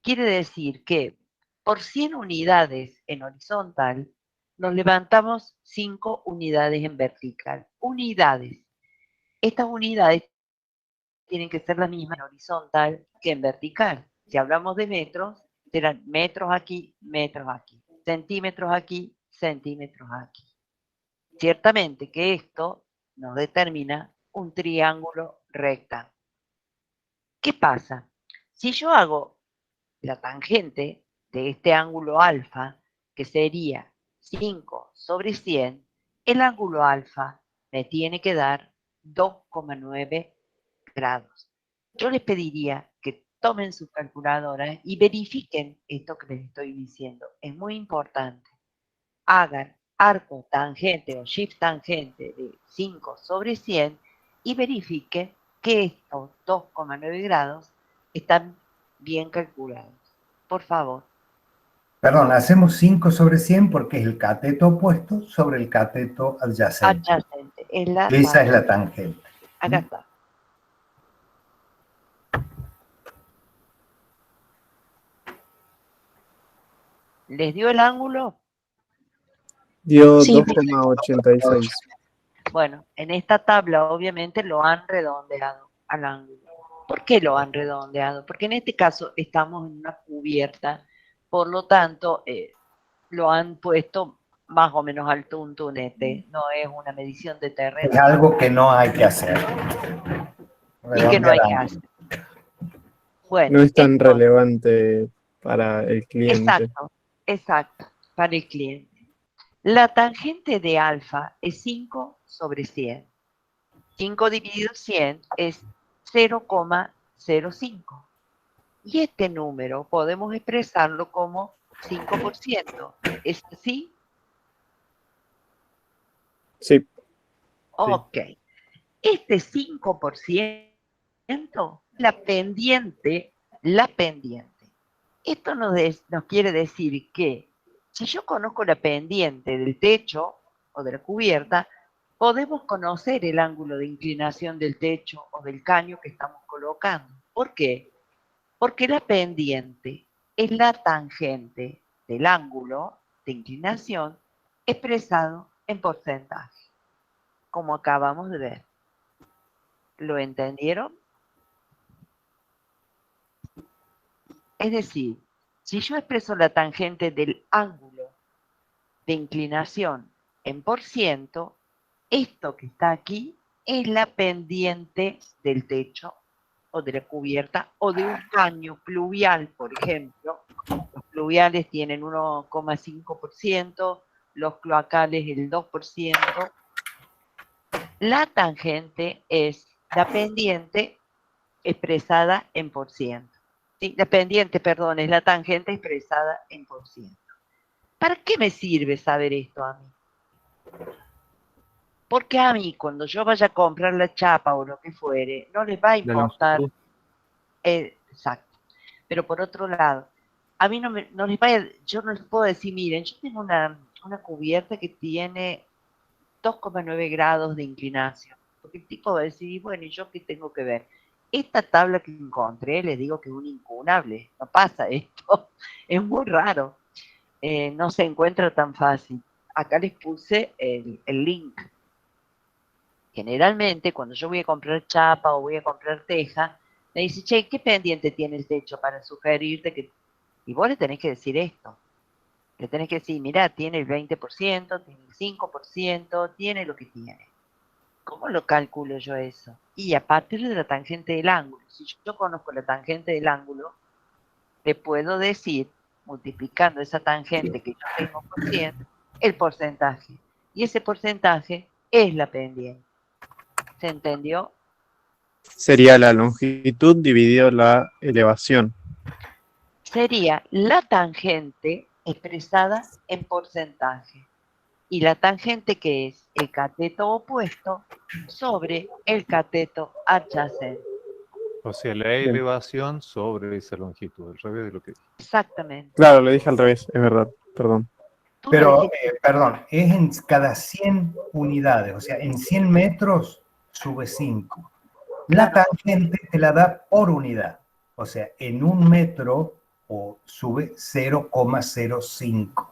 quiere decir que por 100 unidades en horizontal, nos levantamos 5 unidades en vertical. Unidades. Estas unidades tienen que ser las mismas en horizontal que en vertical. Si hablamos de metros, serán metros aquí, centímetros aquí, centímetros aquí. Ciertamente que esto nos determina un triángulo rectángulo. ¿Qué pasa? Si yo hago la tangente de este ángulo alfa, que sería 5 sobre 100, el ángulo alfa me tiene que dar 2,9 grados. Yo les pediría que tomen su calculadora y verifiquen esto que les estoy diciendo. Es muy importante. Hagan arco tangente o shift tangente de 5 sobre 100 y verifiquen que estos 2,9 grados están bien calculados. Por favor. Perdón, hacemos 5 sobre 100 porque es el cateto opuesto sobre el cateto adyacente. Adyacente. Esa es la tangente. Acá está. ¿Les dio el ángulo? Dio 2,86. Bueno, en esta tabla obviamente lo han redondeado al ángulo. ¿Por qué lo han redondeado? Porque en este caso estamos en una cubierta, por lo tanto, lo han puesto más o menos al tuntunete, no es una medición de terreno. Es algo que no hay que hacer. Y que no hay que hacer. Bueno, No es tan entonces, relevante para el cliente. exacto, para el cliente. La tangente de alfa es 5 sobre 100. 5 dividido 100 es 0,05. Y este número podemos expresarlo como 5%. ¿Es así? Sí. Ok. Este 5%, la pendiente. Esto nos quiere decir que si yo conozco la pendiente del techo o de la cubierta, podemos conocer el ángulo de inclinación del techo o del caño que estamos colocando. ¿Por qué? Porque la pendiente es la tangente del ángulo de inclinación expresado en porcentaje, como acabamos de ver. ¿Lo entendieron? Es decir, si yo expreso la tangente del ángulo de inclinación en por ciento, esto que está aquí es la pendiente del techo o de la cubierta o de un caño pluvial, por ejemplo. Los pluviales tienen 1,5%, los cloacales el 2%. La tangente es la pendiente expresada en por ciento. Sí, la pendiente, perdón, es la tangente expresada en por ciento. ¿Para qué me sirve saber esto a mí? Porque a mí, cuando yo vaya a comprar la chapa o lo que fuere, no les va a importar. Exacto. Pero por otro lado, a mí no les va a, yo no les puedo decir, miren, yo tengo una cubierta que tiene 2,9 grados de inclinación. Porque el tipo va a decir, bueno, ¿y yo qué tengo que ver? Esta tabla que encontré, les digo que es un incunable. No pasa esto. Es muy raro. No se encuentra tan fácil. Acá les puse el link. Generalmente, cuando yo voy a comprar chapa o voy a comprar teja, me dice, che, ¿qué pendiente tiene el techo para sugerirte que...? Y vos le tenés que decir esto. Le tenés que decir, mira, tiene el 20%, tiene el 5%, tiene lo que tiene. ¿Cómo lo calculo yo eso? Y a partir de la tangente del ángulo. Si yo conozco la tangente del ángulo, le puedo decir, multiplicando esa tangente que yo tengo por 100, el porcentaje. Y ese porcentaje es la pendiente. ¿Se entendió? Sería la longitud dividido la elevación. Sería la tangente expresada en porcentaje. Y la tangente que es el cateto opuesto sobre el cateto adyacente. O sea, la elevación sobre esa longitud, al revés de lo que dije. Exactamente. Claro, lo dije al revés, es verdad, perdón. Pero, perdón, es en cada 100 unidades, o sea, en 100 metros sube 5. La tangente te la da por unidad, o sea, en 1 metro o sube 0,05.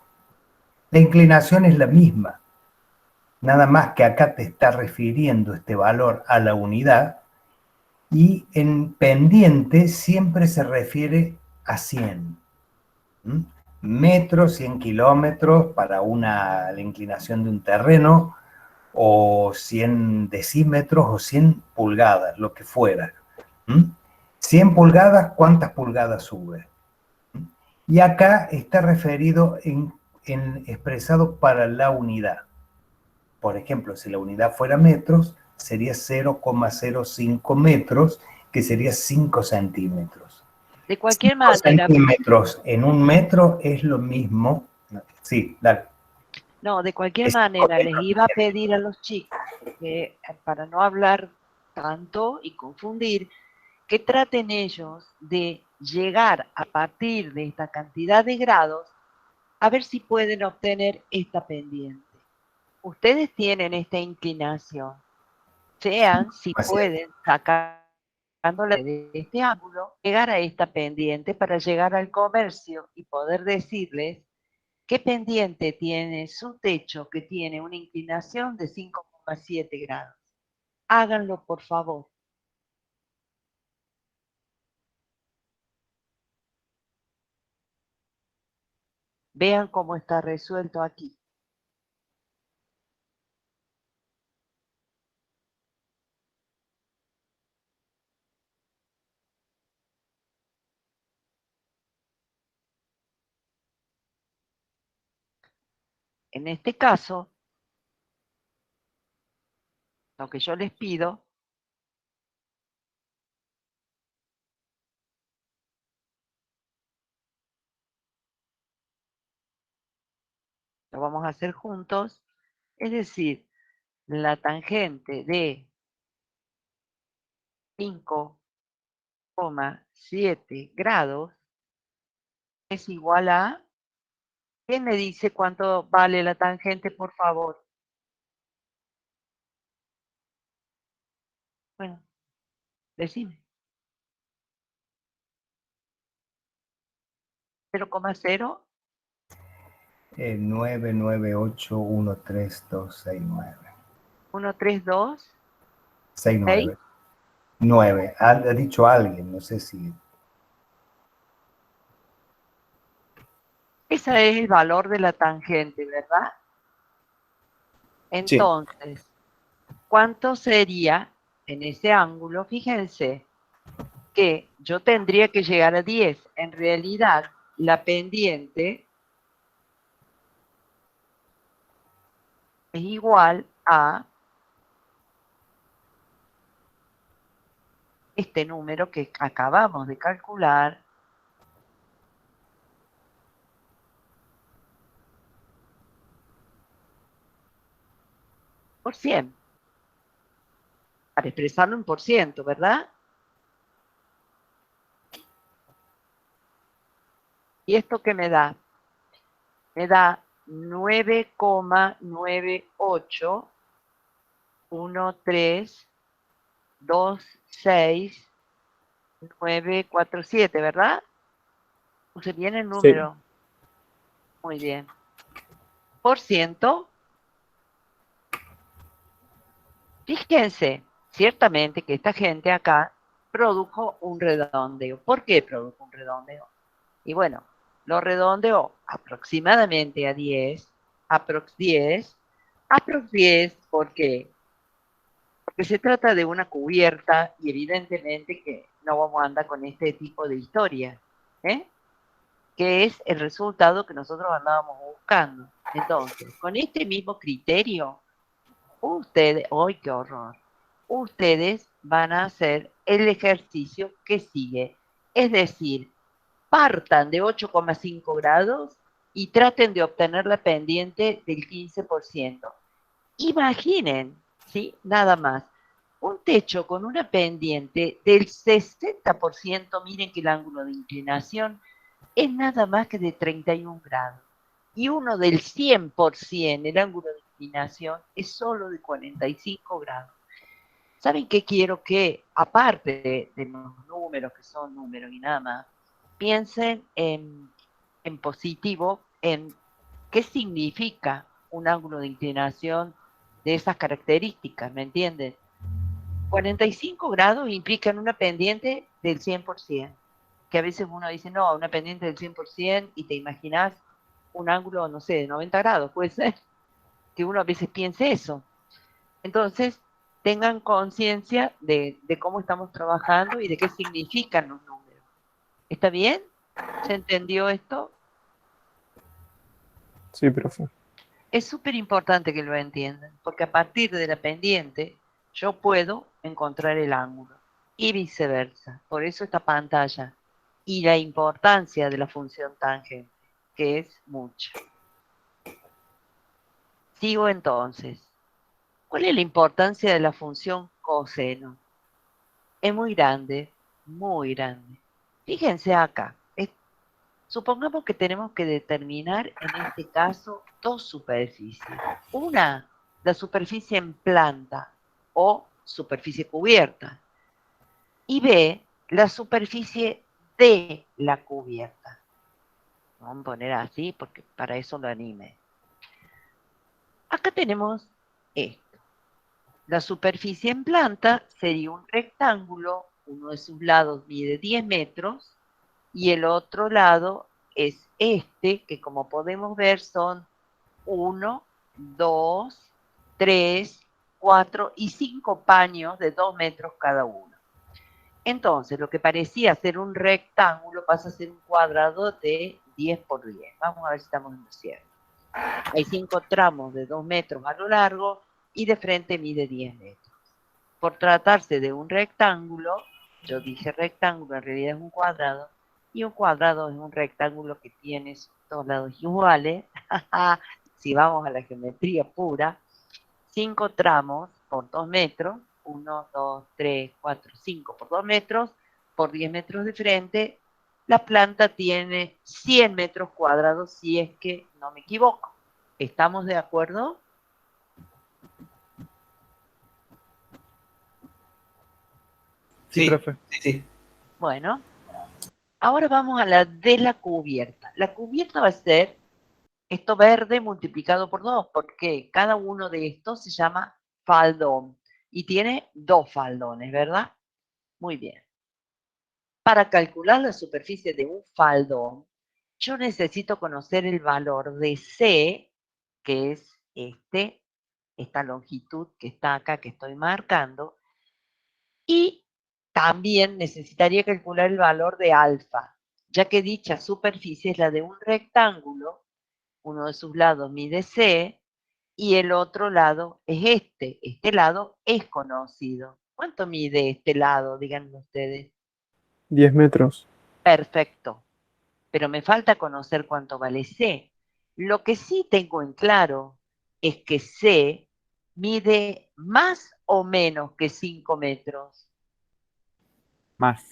La inclinación es la misma, nada más que acá te está refiriendo este valor a la unidad y en pendiente siempre se refiere a 100. Metros, 100 kilómetros para la inclinación de un terreno, o 100 decímetros o 100 pulgadas, lo que fuera. 100 pulgadas, ¿cuántas pulgadas sube? Y acá está referido en expresado para la unidad. Por ejemplo, si la unidad fuera metros, sería 0,05 metros, que sería 5 centímetros. De cualquier 5 manera. centímetros en 1 metro es lo mismo. Sí, dale. No, de cualquier manera les iba a pedir a los chicos que, para no hablar tanto y confundir, que traten ellos de llegar a partir de esta cantidad de grados a ver si pueden obtener esta pendiente. Ustedes tienen esta inclinación. Sean si pueden, sacándola de este ángulo, llegar a esta pendiente para llegar al comercio y poder decirles qué pendiente tiene su techo que tiene una inclinación de 5,7 grados. Háganlo, por favor. Vean cómo está resuelto aquí. En este caso, lo que yo les pido lo vamos a hacer juntos, es decir, la tangente de 5,7 grados es igual a... ¿Quién me dice cuánto vale la tangente, por favor? Bueno, decime. 0,0. 9981329. 132. 69. 9. Ha dicho alguien, no sé si. Ese es el valor de la tangente, ¿verdad? Entonces, ¿cuánto sería en ese ángulo? Fíjense que yo tendría que llegar a 10. En realidad, la pendiente es igual a este número que acabamos de calcular, por 100. Para expresarlo en por ciento, ¿verdad? ¿Y esto qué me da? Me da 9,981326947, ¿verdad? Puse bien el número. Sí. Muy bien. Por ciento. Fíjense, ciertamente que esta gente acá produjo un redondeo. ¿Por qué produjo un redondeo? Y bueno, lo redondeó aproximadamente a 10, aprox 10, ¿por qué? Porque se trata de una cubierta y evidentemente que no vamos a andar con este tipo de historia, ¿eh? Que es el resultado que nosotros andábamos buscando. Entonces, con este mismo criterio, ustedes, ¡ay, qué horror! Ustedes van a hacer el ejercicio que sigue. Es decir, partan de 8,5 grados y traten de obtener la pendiente del 15%. Imaginen, ¿sí? Nada más. Un techo con una pendiente del 60%, miren que el ángulo de inclinación es nada más que de 31 grados. Y uno del 100%, el ángulo de inclinación, es solo de 45 grados. ¿Saben qué quiero? Que, aparte de los números, que son números y nada más, piensen en positivo, en qué significa un ángulo de inclinación de esas características, ¿me entienden? 45 grados implican una pendiente del 100%, que a veces uno dice, no, una pendiente del 100% y te imaginas un ángulo, no sé, de 90 grados, puede ser que uno a veces piense eso. Entonces, tengan conciencia de cómo estamos trabajando y de qué significan los números. ¿Está bien? ¿Se entendió esto? Sí, profe. Es súper importante que lo entiendan, porque a partir de la pendiente yo puedo encontrar el ángulo y viceversa. Por eso esta pantalla y la importancia de la función tangente, que es mucha. Sigo entonces. ¿Cuál es la importancia de la función coseno? Es muy grande, muy grande. Fíjense acá. Supongamos que tenemos que determinar en este caso dos superficies. Una, la superficie en planta o superficie cubierta. Y B, la superficie de la cubierta. Vamos a poner así porque para eso lo anime. Acá tenemos esto. La superficie en planta sería un rectángulo, uno de sus lados mide 10 metros y el otro lado es este, que como podemos ver son 1, 2, 3, 4 y 5 paños de 2 metros cada uno. Entonces, lo que parecía ser un rectángulo pasa a ser un cuadrado de 10 por 10. Vamos a ver si estamos en lo cierto. Hay 5 tramos de 2 metros a lo largo y de frente mide 10 metros. Por tratarse de un rectángulo, yo dije rectángulo, en realidad es un cuadrado, y un cuadrado es un rectángulo que tiene sus dos lados iguales. Si vamos a la geometría pura, 5 tramos por 2 metros, 1, 2, 3, 4, 5 por 2 metros, por 10 metros de frente, la planta tiene 100 metros cuadrados, si es que no me equivoco. ¿Estamos de acuerdo? Sí, profe. Sí. Bueno, ahora vamos a la de la cubierta. La cubierta va a ser esto verde multiplicado por 2, porque cada uno de estos se llama faldón y tiene 2 faldones, ¿verdad? Muy bien. Para calcular la superficie de un faldón, yo necesito conocer el valor de C, que es esta longitud que está acá, que estoy marcando, y también necesitaría calcular el valor de alfa, ya que dicha superficie es la de un rectángulo, uno de sus lados mide C, y el otro lado es este. Este lado es conocido. ¿Cuánto mide este lado? Díganme ustedes. 10 metros. Perfecto. Pero me falta conocer cuánto vale C. Lo que sí tengo en claro es que C mide más o menos que 5 metros. Más.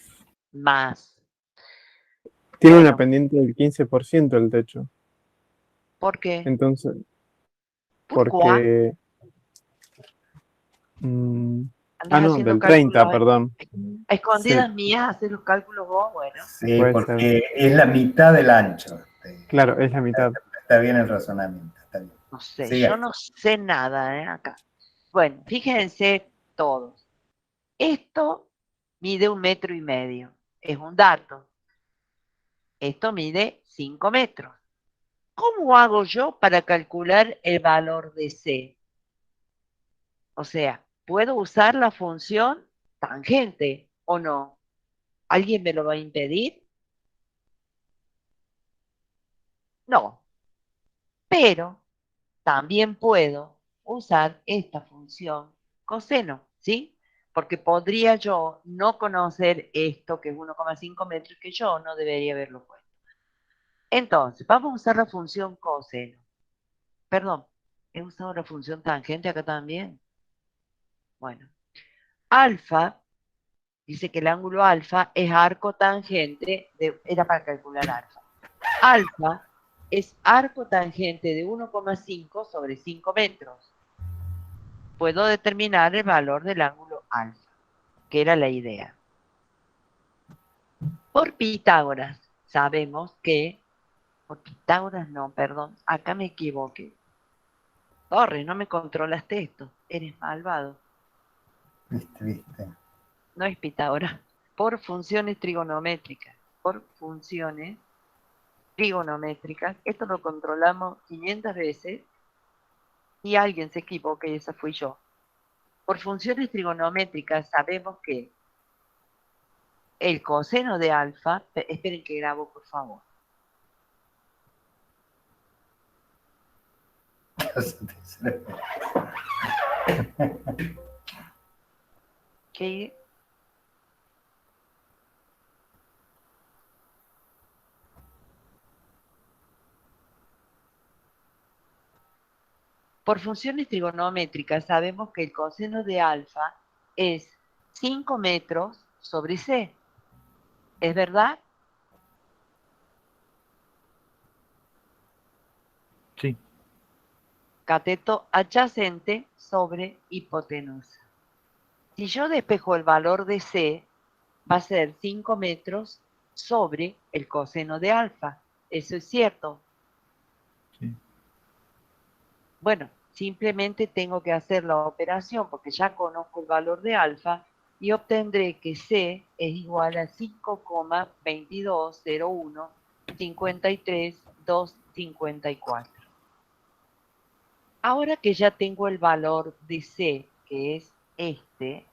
Más. Tiene Bueno, una pendiente del 15% el techo. ¿por qué? Entonces, ¿Por cuá? porque... Andas no, haciendo del 30, cálculos perdón. a Sí, escondidas mías, haces los cálculos vos, bueno. Sí, puede ser. porque es la mitad del ancho. Claro, es la mitad. Está bien el razonamiento. Está bien. No sé, Siga. yo no sé nada, acá. Bueno, fíjense todos. Esto mide 1,5 metros. Es un dato. Esto mide 5 metros. ¿Cómo hago yo para calcular el valor de C? O sea, ¿puedo usar la función tangente o no? ¿Alguien me lo va a impedir? No. Pero también puedo usar esta función coseno, ¿sí? Porque podría yo no conocer esto, que es 1,5 metros, que yo no debería haberlo puesto. Entonces, vamos a usar la función coseno. Perdón, he usado la función tangente acá también. Bueno, alfa, dice que el ángulo alfa es arco tangente, era para calcular alfa. Alfa es arco tangente de 1,5 sobre 5 metros. Puedo determinar el valor del ángulo alfa, que era la idea. Por Pitágoras, sabemos que, por Pitágoras no, perdón, acá me equivoqué. Torres, no me controlaste esto, eres malvado. Viste. No es Pitágoras, por funciones trigonométricas, esto lo controlamos 500 veces y alguien se equivoca y esa fui yo. Por funciones trigonométricas sabemos que el coseno de alfa, esperen que grabo por favor. ¿Qué? Por funciones trigonométricas sabemos que el coseno de alfa es 5 metros sobre C. ¿Es verdad? Sí. Cateto adyacente sobre hipotenusa. Si yo despejo el valor de C, va a ser 5 metros sobre el coseno de alfa. ¿Eso es cierto? Sí. Bueno, simplemente tengo que hacer la operación porque ya conozco el valor de alfa y obtendré que C es igual a 5,2201 53, 254. Ahora que ya tengo el valor de C, que es este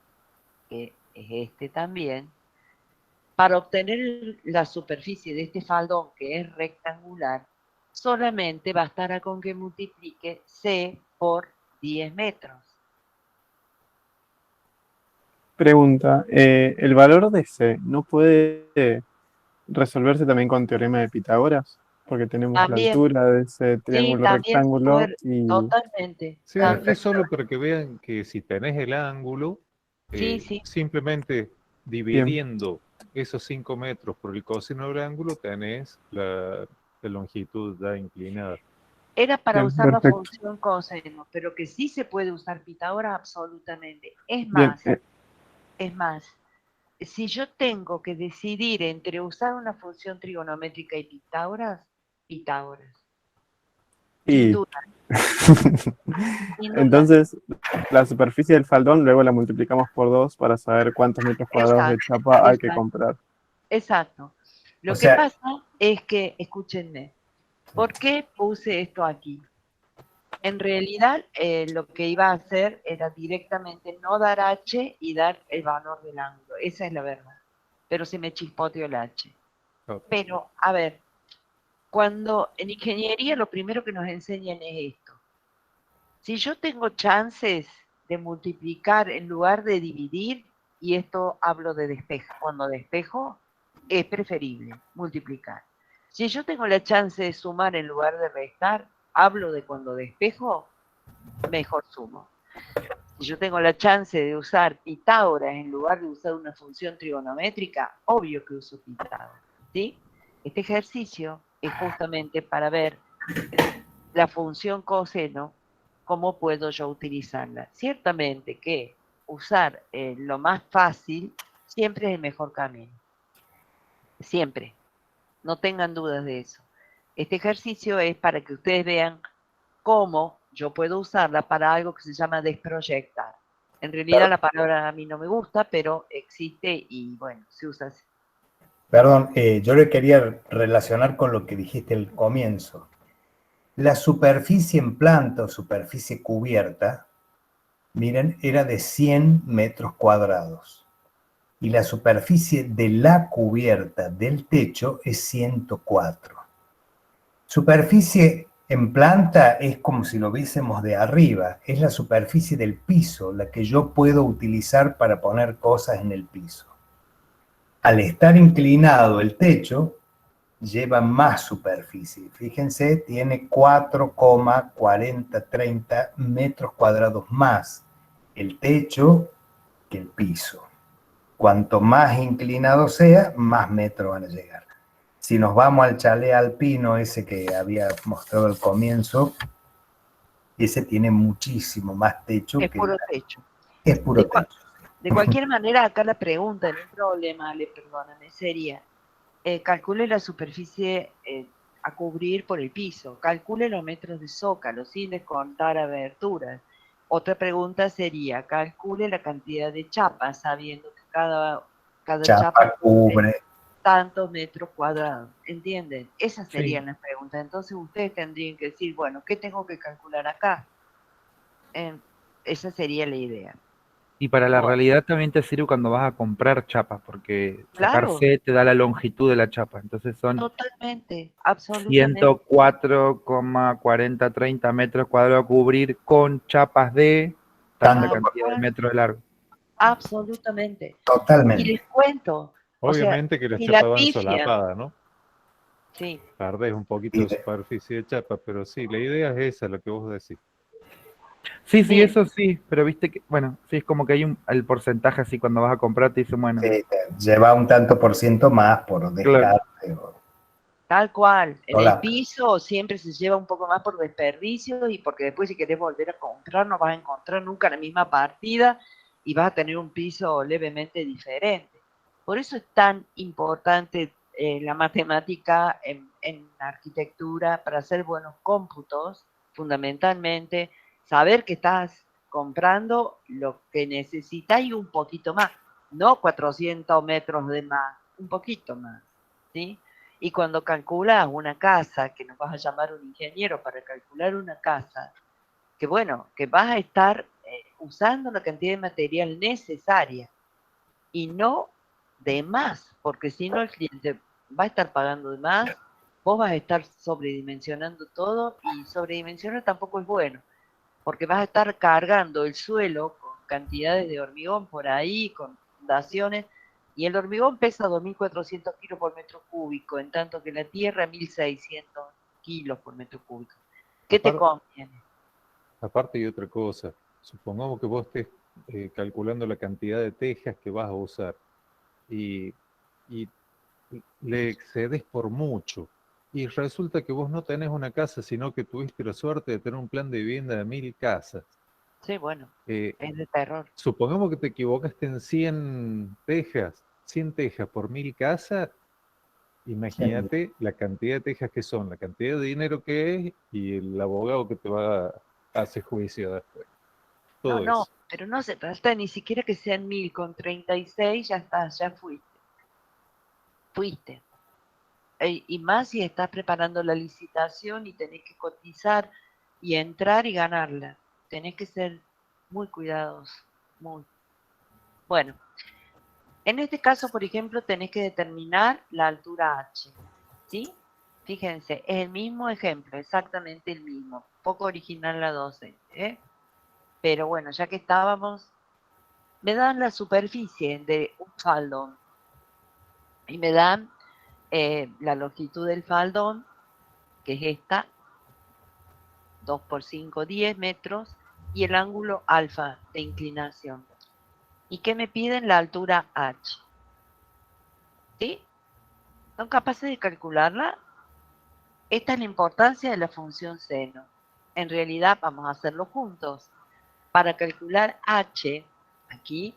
también, para obtener la superficie de este faldón, que es rectangular, solamente bastará con que multiplique C por 10 metros. Pregunta, ¿el valor de C no puede resolverse también con teorema de Pitágoras? Porque tenemos la También, altura de ese sí, triángulo también se rectángulo puede, y... totalmente. Sí, También, es solo para que vean que si tenés el ángulo, sí, sí. simplemente Bien, dividiendo esos 5 metros por el coseno del ángulo, tenés la longitud ya inclinada. Era para bien, usar la perfecto. función coseno, pero que sí se puede usar Pitágoras absolutamente. Bien, Es más, si yo tengo que decidir entre usar una función trigonométrica y Pitágoras, Pitágoras. Sin y duda, sin duda. entonces la superficie del faldón luego la multiplicamos por 2 para saber cuántos metros cuadrados de Exacto, chapa hay que exacto, comprar. exacto. O Lo que sea, pasa es que, escúchenme, ¿por qué puse esto aquí? En realidad, lo que iba a hacer era directamente no dar H y dar el valor del ángulo. Esa es la verdad. Pero se me chispoteó el H. Ok. Pero, a ver, cuando en ingeniería lo primero que nos enseñan es esto. Si yo tengo chances de multiplicar en lugar de dividir, y esto hablo de despejo, cuando despejo, es preferible multiplicar. Si yo tengo la chance de sumar en lugar de restar, hablo de cuando despejo, mejor sumo. Si yo tengo la chance de usar Pitágoras en lugar de usar una función trigonométrica, obvio que uso Pitágoras, ¿sí? Este ejercicio es justamente para ver la función coseno, cómo puedo yo utilizarla. Ciertamente que usar lo más fácil siempre es el mejor camino. Siempre. No tengan dudas de eso. Este ejercicio es para que ustedes vean cómo yo puedo usarla para algo que se llama desproyectar. En realidad la palabra a mí no me gusta, pero existe y bueno, se usa así. perdón, yo le quería relacionar con lo que dijiste al comienzo. La superficie en planta o superficie cubierta, miren, era de 100 metros cuadrados. Y la superficie de la cubierta del techo es 104. Superficie en planta es como si lo viésemos de arriba, es la superficie del piso, la que yo puedo utilizar para poner cosas en el piso. Al estar inclinado el techo, lleva más superficie. Fíjense, tiene 4,4030 metros cuadrados más el techo que el piso. Cuanto más inclinado sea, más metros van a llegar. Si nos vamos al chalet alpino, ese que había mostrado al comienzo, ese tiene muchísimo más techo Es que puro techo. es puro techo. De cualquier manera, acá la pregunta, no hay problema, perdóname, sería, calcule la superficie a cubrir por el piso, calcule los metros de zócalo sin descontar aberturas. Otra pregunta sería, calcule la cantidad de chapas, sabiendo que cada chapa cubre tantos metros cuadrados, ¿entienden? Esas serían las preguntas. Entonces ustedes tendrían que decir, bueno, ¿qué tengo que calcular acá? Esa sería la idea. Y para la Bueno, realidad también te sirve cuando vas a comprar chapas, porque sacar claro, C te da la longitud de la chapa. Entonces son totalmente, absolutamente. 104,4030 metros cuadrados a cubrir con chapas de tanta cantidad de metros de largo. Absolutamente. Y Totalmente. les cuento, Obviamente o sea, que las si chapas la van pifian, solapadas, ¿no? sí, Perdés un poquito de superficie de chapa, pero sí, la idea es esa, lo que vos decís. Sí, sí, eso sí, pero viste que, bueno, sí, es como que hay el porcentaje así cuando vas a comprar, te dicen, bueno, lleva un tanto por ciento más por claro, descarte. tal cual. En el Hola. piso siempre se lleva un poco más por desperdicio y porque después si querés volver a comprar no vas a encontrar nunca la misma partida y vas a tener un piso levemente diferente. Por eso es tan importante la matemática en arquitectura para hacer buenos cómputos, fundamentalmente, saber que estás comprando lo que necesitas y un poquito más, no 400 metros de más, un poquito más, ¿sí? Y cuando calculas una casa, que nos vas a llamar un ingeniero para calcular una casa, que bueno, que vas a estar usando la cantidad de material necesaria y no de más, porque si no el cliente va a estar pagando de más, vos vas a estar sobredimensionando todo y sobredimensionar tampoco es bueno, porque vas a estar cargando el suelo con cantidades de hormigón por ahí, con fundaciones, y el hormigón pesa 2.400 kilos por metro cúbico, en tanto que la tierra 1.600 kilos por metro cúbico. ¿Qué te conviene? Aparte hay otra cosa, supongamos que vos estés calculando la cantidad de tejas que vas a usar y le excedes por mucho. Y resulta que vos no tenés una casa, sino que tuviste la suerte de tener un plan de vivienda de 1000 casas. Sí, bueno, es de terror. Supongamos que te equivocaste en 100 tejas. 100 tejas por 1000 casas, imagínate la cantidad de tejas que son, la cantidad de dinero que es y el abogado que te va a hacer juicio después. Todo No, eso. pero no se trata ni siquiera que sean 1000, con 36 ya estás, ya fuiste. Y más si estás preparando la licitación y tenés que cotizar y entrar y ganarla. Tenés que ser muy cuidadosos, muy. Bueno, en este caso, por ejemplo, tenés que determinar la altura H, ¿sí? Fíjense, es el mismo ejemplo, exactamente el mismo. Poco original la docente, ¿eh? Pero bueno, ya que estábamos, me dan la superficie de un faldón y me dan la longitud del faldón, que es esta, 2 por 5, 10 metros, y el ángulo alfa de inclinación. ¿Y qué me piden? La altura H. ¿Sí? ¿Son capaces de calcularla? Esta es la importancia de la función seno. En realidad vamos a hacerlo juntos. Para calcular H, aquí,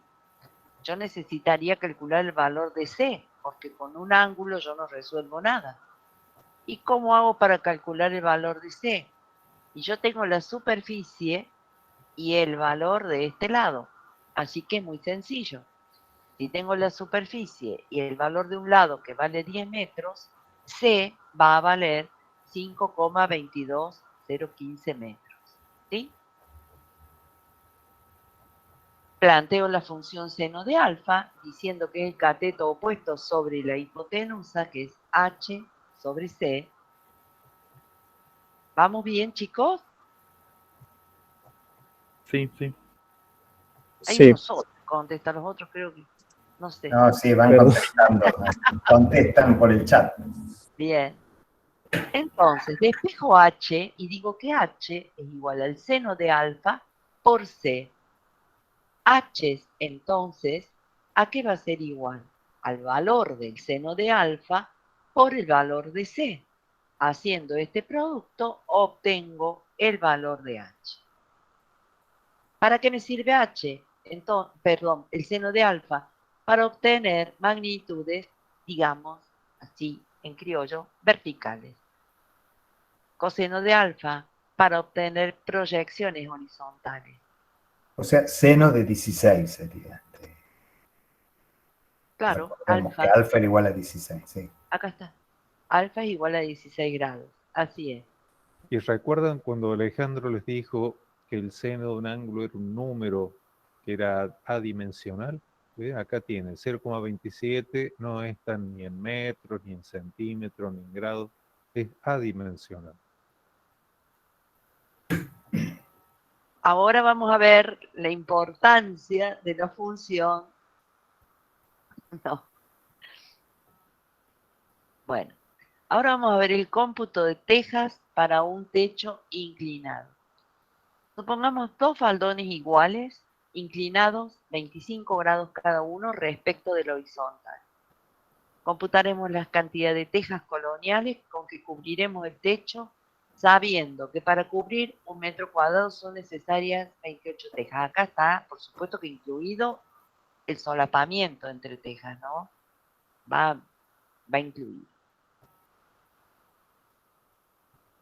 yo necesitaría calcular el valor de C, porque con un ángulo yo no resuelvo nada. ¿Y cómo hago para calcular el valor de C? Y yo tengo la superficie y el valor de este lado. Así que es muy sencillo. Si tengo la superficie y el valor de un lado que vale 10 metros, C va a valer 5,22015 metros. ¿Sí? Planteo la función seno de alfa, diciendo que es el cateto opuesto sobre la hipotenusa, que es H sobre C. ¿Vamos bien, chicos? Sí, sí. Hay Sí. uno solo que contesta, los otros creo que, no sé. No, sí, van Perdón. contestando. Contestan por el chat. Bien. Entonces, despejo H y digo que H es igual al seno de alfa por C. H, entonces, ¿a qué va a ser igual? Al valor del seno de alfa por el valor de C. Haciendo este producto, obtengo el valor de H. ¿Para qué me sirve H? Entonces, perdón, el seno de alfa, para obtener magnitudes, digamos, así en criollo, verticales. Coseno de alfa, para obtener proyecciones horizontales. O sea, seno de 16 sería. Claro, Recordemos alfa, que alfa era igual a 16, sí. acá está. Alfa es igual a 16 grados, así es. ¿Y recuerdan cuando Alejandro les dijo que el seno de un ángulo era un número que era adimensional? ¿Sí? Acá tiene 0,27, no está ni en metros, ni en centímetros, ni en grados, es adimensional. Ahora vamos a ver la importancia de la función. No. Bueno, ahora vamos a ver el cómputo de tejas para un techo inclinado. Supongamos dos faldones iguales, inclinados 25 grados cada uno respecto del horizontal. Computaremos la cantidad de tejas coloniales con que cubriremos el techo, sabiendo que para cubrir 1 metro cuadrado son necesarias 28 tejas. Acá está, por supuesto que incluido el solapamiento entre tejas, ¿no? Va incluido.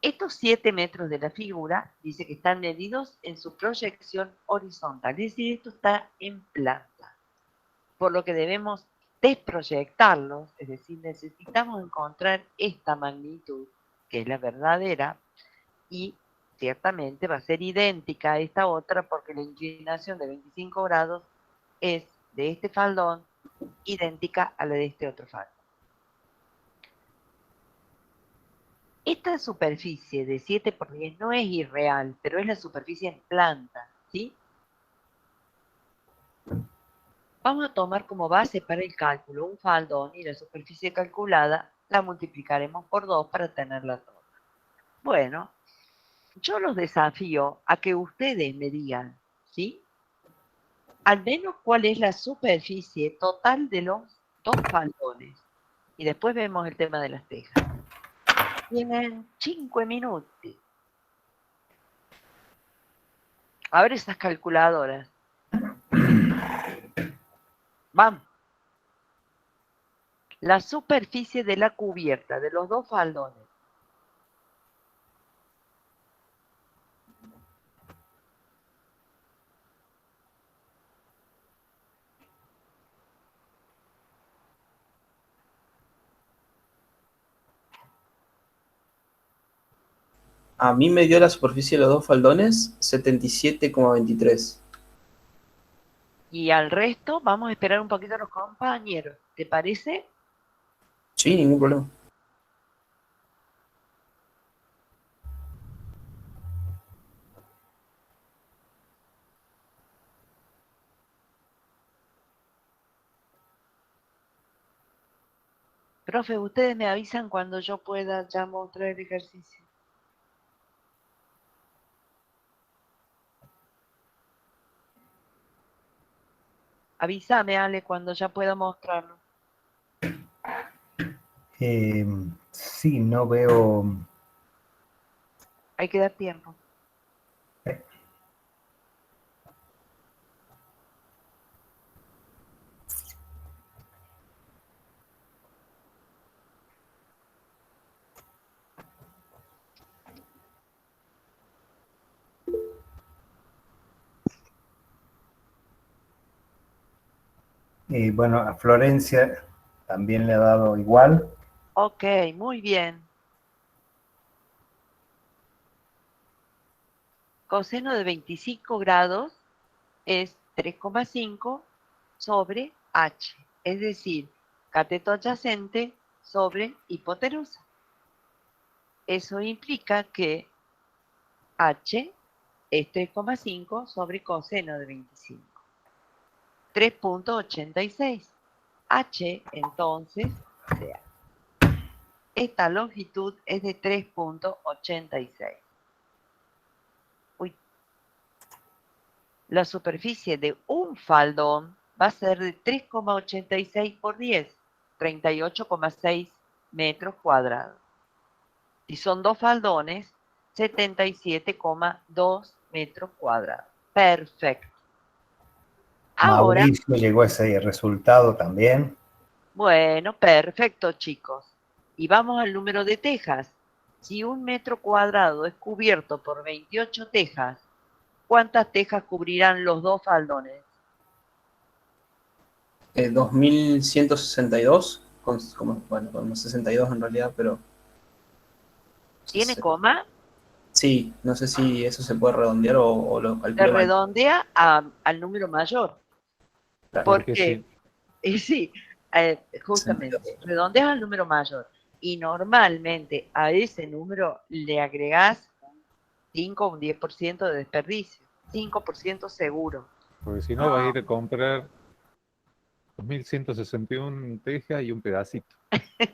Estos 7 metros de la figura dice que están medidos en su proyección horizontal, es decir, esto está en planta, por lo que debemos desproyectarlos, es decir, necesitamos encontrar esta magnitud, que es la verdadera, y ciertamente va a ser idéntica a esta otra porque la inclinación de 25 grados es de este faldón idéntica a la de este otro faldón. Esta superficie de 7 por 10 no es irreal, pero es la superficie en planta, ¿sí? Vamos a tomar como base para el cálculo un faldón y la superficie calculada la multiplicaremos por 2 para tenerla toda. Bueno, yo los desafío a que ustedes me digan, ¿sí? Al menos cuál es la superficie total de los dos faldones. Y después vemos el tema de las tejas. Tienen 5 minutos. A ver esas calculadoras. Vamos. La superficie de la cubierta de los dos faldones. A mí me dio la superficie de los dos faldones 77,23. Y al resto vamos a esperar un poquito a los compañeros. ¿Te parece? Sí, ningún problema. Profe, ustedes me avisan cuando yo pueda ya mostrar el ejercicio. Avísame, Ale, cuando ya pueda mostrarlo. Sí, no veo. Hay que dar tiempo. Bueno, a Florencia también le ha dado igual. Ok, muy bien. Coseno de 25 grados es 3,5 sobre H, es decir, cateto adyacente sobre hipotenusa. Eso implica que H es 3,5 sobre coseno de 25. 3,86. H, entonces, o sea, esta longitud es de 3,86. Uy. La superficie de un faldón va a ser de 3,86 por 10, 38,6 metros cuadrados. Si son dos faldones, 77,2 metros cuadrados. Perfecto. Ahora, Mauricio llegó a ese resultado también. bueno, perfecto, chicos. Y vamos al número de tejas. Si un metro cuadrado es cubierto por 28 tejas, ¿cuántas tejas cubrirán los dos faldones? 2162, bueno, con 62 en realidad, pero... ¿Tiene coma? Sí, no sé si eso se puede redondear o lo Se calculo mal. redondea al número mayor. Claro. Porque, sí, justamente, 62. redondeas al número mayor. Y normalmente a ese número le agregás 5 o un 10% de desperdicio. 5% seguro. Porque si no, va a ir a comprar 2161 tejas y un pedacito.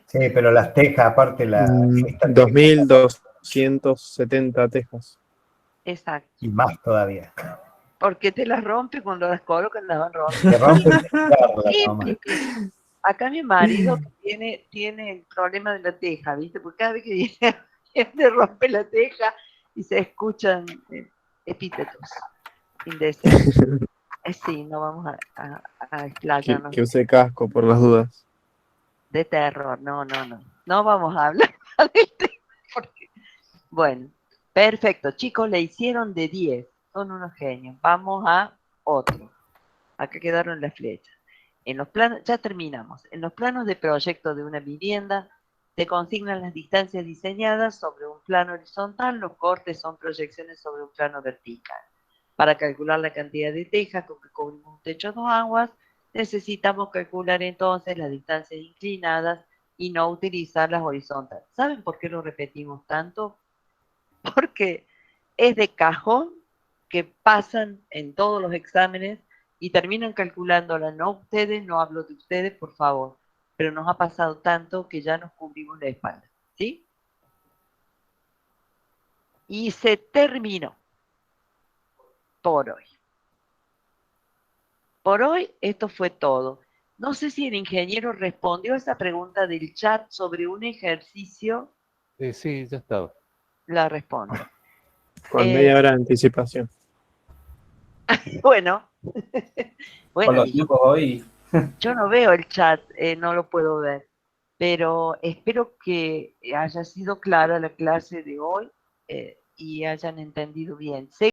Sí, pero las tejas, aparte esta teja, 2270 tejas. Exacto. y más todavía. Porque te las rompe cuando las colocan, las van rompiendo. Se rompe el teclado, Sí, nomás. acá mi marido tiene el problema de la teja, ¿viste? Porque cada vez que viene le rompe la teja y se escuchan epítetos indecentes. Sí, no vamos a explayarnos Que use casco por las dudas. de terror. No. No vamos a hablar del tema. Porque... Bueno, perfecto. Chicos, le hicieron de 10. Son unos genios. Vamos a otro. Acá quedaron las flechas. En los planos, ya terminamos. En los planos de proyecto de una vivienda se consignan las distancias diseñadas sobre un plano horizontal, los cortes son proyecciones sobre un plano vertical. Para calcular la cantidad de tejas con que cubrimos un techo 2 aguas, necesitamos calcular entonces las distancias inclinadas y no utilizar las horizontales. ¿Saben por qué lo repetimos tanto? Porque es de cajón que pasan en todos los exámenes y terminan calculándola. No ustedes, no hablo de ustedes, por favor, pero nos ha pasado tanto que ya nos cubrimos la espalda, ¿sí? Y se terminó por hoy. Por hoy esto fue todo. No sé si el ingeniero respondió a esa pregunta del chat sobre un ejercicio. Sí, ya estaba. La respondo. Con media hora de anticipación. Bueno. Con los tiempos hoy. Yo no veo el chat, no lo puedo ver. Pero espero que haya sido clara la clase de hoy y hayan entendido bien. Sé